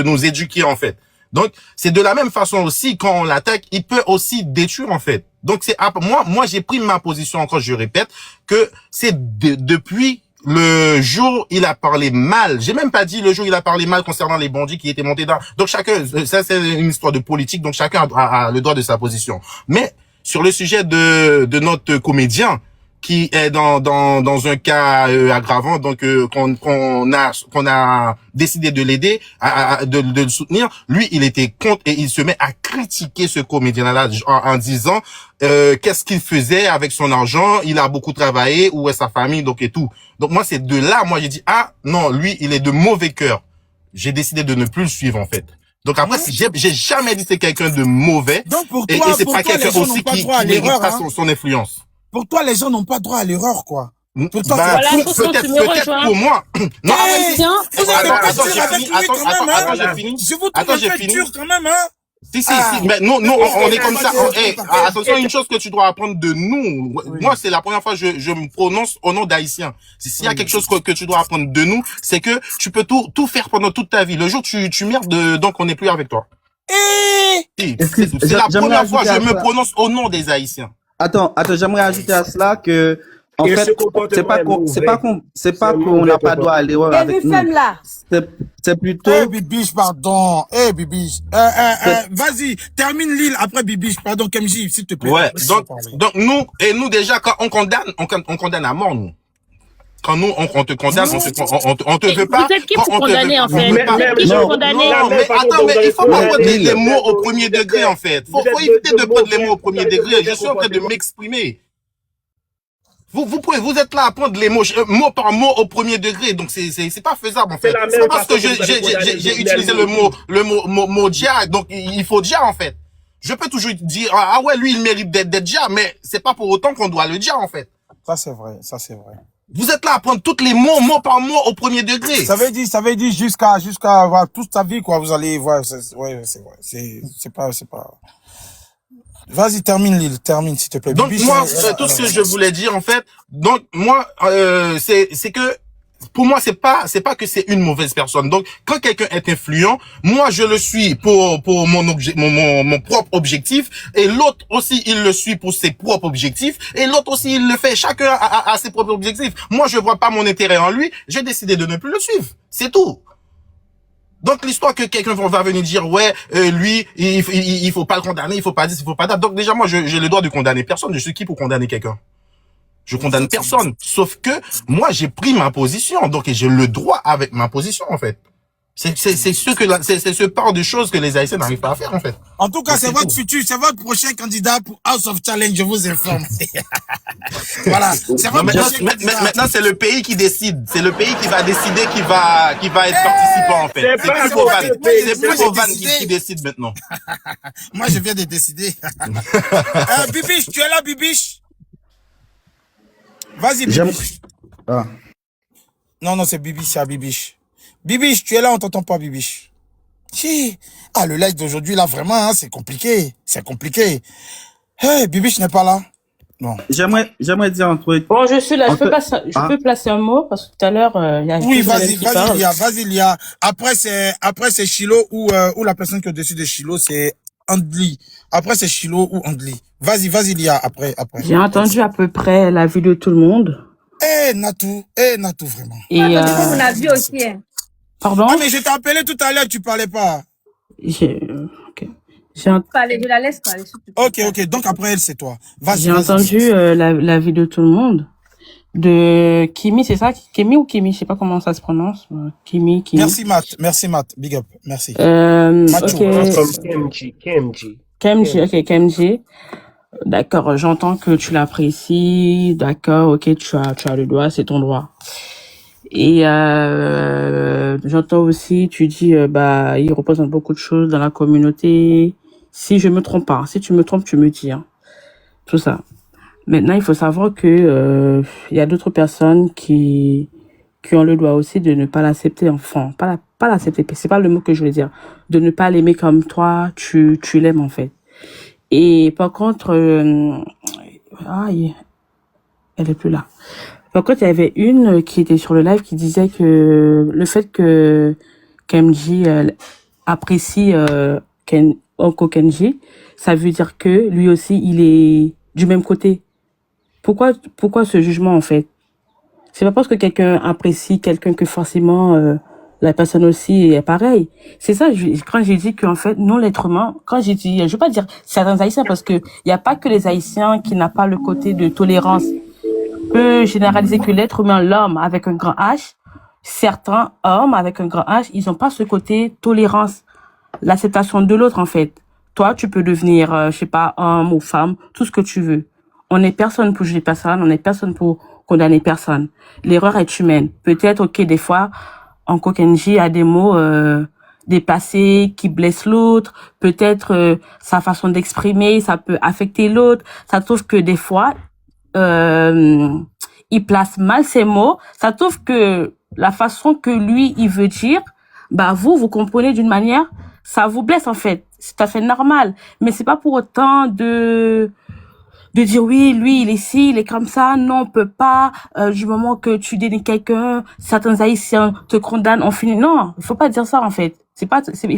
Speaker 3: nous éduquer en fait. Donc c'est de la même façon aussi quand on l'attaque, il peut aussi détruire en fait. Donc c'est moi j'ai pris ma position encore, je répète que c'est depuis le jour où il a parlé mal. J'ai même pas dit le jour où il a parlé mal concernant les bandits qui étaient montés dans. Donc chacun, ça c'est une histoire de politique, donc chacun a le droit de sa position. Mais sur le sujet de notre comédien qui est dans un cas aggravant, donc qu'on a décidé de l'aider, de le soutenir, lui, il était contre et il se met à critiquer ce comédien-là en disant qu'est-ce qu'il faisait avec son argent, il a beaucoup travaillé, où est sa famille, donc et tout. Donc moi, c'est de là, moi j'ai dit ah non, lui, il est de mauvais cœur. J'ai décidé de ne plus le suivre en fait. Donc après, j'ai jamais dit que c'est quelqu'un de mauvais.
Speaker 2: Donc pour toi,
Speaker 3: et c'est pas quelqu'un aussi qui n'hérite pas son influence.
Speaker 2: Pour toi, les gens n'ont pas droit à l'erreur, quoi. Pour toi,
Speaker 3: peut-être pour moi. Non,
Speaker 2: attends, j'ai fini. Je vous trouve un peu dur quand même, hein.
Speaker 3: Si, mais nous, on est comme ça. Attention, une chose que tu dois apprendre de nous. Moi, c'est la première fois que je me prononce au nom d'Haïtien. S'il y a quelque chose que tu dois apprendre de nous, c'est que tu peux tout faire pendant toute ta vie. Le jour où tu merdes, donc on n'est plus avec toi. C'est la première fois que je me prononce au nom des Haïtiens.
Speaker 6: Attends, j'aimerais ajouter à cela que, en fait, c'est pas qu'on n'a pas droit à l'erreur avec nous. C'est plutôt.
Speaker 2: Bibiche, pardon. Bibiche. Vas-y, termine l'île après Bibiche. Pardon, Kemji, s'il te plaît.
Speaker 3: Ouais. Donc nous déjà quand on condamne à mort nous. Quand nous on te condamne, on te veut pas.
Speaker 7: Vous êtes qui pour condamner en fait? Qui pour condamner?
Speaker 3: Non, mais attends, mais il faut pas prendre les mots au premier degré en fait. Faut éviter de prendre les mots au premier degré. Je suis en train de m'exprimer. Vous êtes là à prendre les mots, mot par mot au premier degré, donc c'est pas faisable en fait. C'est pas parce que j'ai utilisé le mot dia, donc il faut dia en fait. Je peux toujours dire ah ouais lui il mérite d'être dia, mais c'est pas pour autant qu'on doit le dire en fait.
Speaker 2: Ça c'est vrai.
Speaker 3: Vous êtes là à prendre tous les mots, mot par mot, au premier degré.
Speaker 2: Ça veut dire jusqu'à voir toute ta vie, quoi. Vous allez voir, ouais, c'est vrai. C'est pas. Vas-y, termine, s'il te plaît.
Speaker 3: Donc,
Speaker 2: Bibi,
Speaker 3: moi, tout ce que je voulais dire, en fait, donc, moi, c'est que, pour moi, c'est pas que c'est une mauvaise personne. Donc, quand quelqu'un est influent, moi, je le suis pour mon propre objectif, et l'autre aussi, il le suit pour ses propres objectifs, et l'autre aussi, il le fait. Chacun a ses propres objectifs. Moi, je vois pas mon intérêt en lui. J'ai décidé de ne plus le suivre. C'est tout. Donc, l'histoire que quelqu'un va venir dire, ouais, lui, il faut pas le condamner, il faut pas dire, il faut pas dire. Donc, déjà, moi, j'ai le droit de condamner personne. Je suis qui pour condamner quelqu'un? Je condamne personne. Sauf que, moi, j'ai pris ma position. Donc, j'ai le droit avec ma position, en fait. C'est ce part de choses que les Haïtiens n'arrivent pas à faire, en fait.
Speaker 2: En tout cas, c'est votre prochain candidat pour House of Challenge, je vous informe. Voilà.
Speaker 3: Maintenant, c'est le pays qui décide. C'est le pays qui va décider qui va être participant, en fait. C'est plus Ovan qui décide maintenant.
Speaker 2: Moi, je viens de décider. Bibiche, tu es là, Bibiche? Vas-y, Bibiche. Non, c'est Bibiche, c'est à Bibiche. Bibiche, tu es là, on t'entend pas, Bibiche. Le live d'aujourd'hui, là, vraiment, hein, c'est compliqué. Hey, Bibiche n'est pas là. Non.
Speaker 6: J'aimerais dire un truc.
Speaker 4: Bon, je suis là. Je peux placer un mot parce que tout à l'heure, il y a.
Speaker 2: Oui, vas-y, Lia. Après, c'est Chilo ou la personne qui est au-dessus de Chilo, c'est Andli. Après, c'est Chilo ou Andli. Vas-y, Lia, après.
Speaker 4: J'ai entendu à peu près la vue de tout le monde.
Speaker 2: Natou, vraiment.
Speaker 5: Et on a vu aussi.
Speaker 4: Pardon?
Speaker 2: Ah, mais je t'ai appelé tout à l'heure, tu parlais pas.
Speaker 4: Ok.
Speaker 5: Je la laisse parler.
Speaker 2: Ok. Donc après elle, c'est toi. Vas-y.
Speaker 4: J'ai entendu la vie de tout le monde. De Kimi, c'est ça? Kimi ou Kimi? Je sais pas comment ça se prononce. Kimi.
Speaker 2: Merci Matt. Big up. Merci.
Speaker 4: Kemji. D'accord, j'entends que tu l'apprécies. D'accord, ok, tu as le droit, c'est ton droit. Et j'entends aussi, tu dis, il représente beaucoup de choses dans la communauté. Si je me trompe pas, si tu me trompes, tu me dis, hein. Tout ça. Maintenant, il faut savoir que il y a d'autres personnes qui ont le droit aussi de ne pas l'accepter, enfin, pas l'accepter, c'est pas le mot que je voulais dire, de ne pas l'aimer comme toi, tu l'aimes en fait. Et par contre, elle est plus là. Par contre, il y avait une qui était sur le live qui disait que le fait que Kemji apprécie Uncle Kenji, ça veut dire que lui aussi, il est du même côté. Pourquoi ce jugement en fait? C'est pas parce que quelqu'un apprécie quelqu'un que forcément la personne aussi est pareille. C'est ça, quand j'ai dit qu'en fait, nous, l'être humain, quand j'ai dit, je veux pas dire certains Haïtiens, parce que il y a pas que les Haïtiens qui n'ont pas le côté de tolérance. peut généraliser que l'être humain, l'homme avec un grand H, certains hommes avec un grand H, ils ont pas ce côté tolérance, l'acceptation de l'autre en fait. Toi, tu peux devenir, je sais pas, homme ou femme, tout ce que tu veux. On n'est personne pour juger personne, on n'est personne pour condamner personne. L'erreur est humaine. Peut-être, ok, des fois, Uncle Kenji a des mots déplacés qui blessent l'autre. Peut-être sa façon d'exprimer, ça peut affecter l'autre. Ça trouve que des fois, il place mal ses mots. Ça trouve que la façon que lui, il veut dire, bah vous comprenez d'une manière, ça vous blesse en fait. C'est tout à fait normal. Mais c'est pas pour autant de dire oui, lui, il est ci, il est comme ça. Non, on peut pas. Du moment que tu dénigres quelqu'un, certains Haïtiens te condamnent, on finit. Non, il faut pas dire ça en fait. Il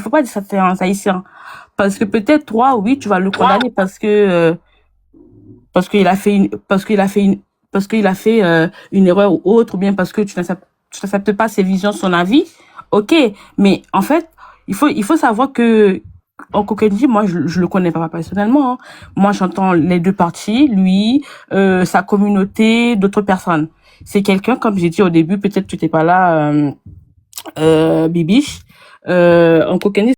Speaker 4: faut pas dire ça c'est un Haïtien. Parce que peut-être toi, oui, tu vas le condamner parce qu'il a fait une erreur ou autre, ou bien parce que tu n'acceptes pas ses visions, son avis. Ok, mais en fait, il faut savoir que Uncle Kenji, moi je le connais pas personnellement, hein. Moi j'entends les deux parties, lui, sa communauté, d'autres personnes. C'est quelqu'un, comme j'ai dit au début, peut-être que tu n'étais pas là, Bibiche, Uncle Kenji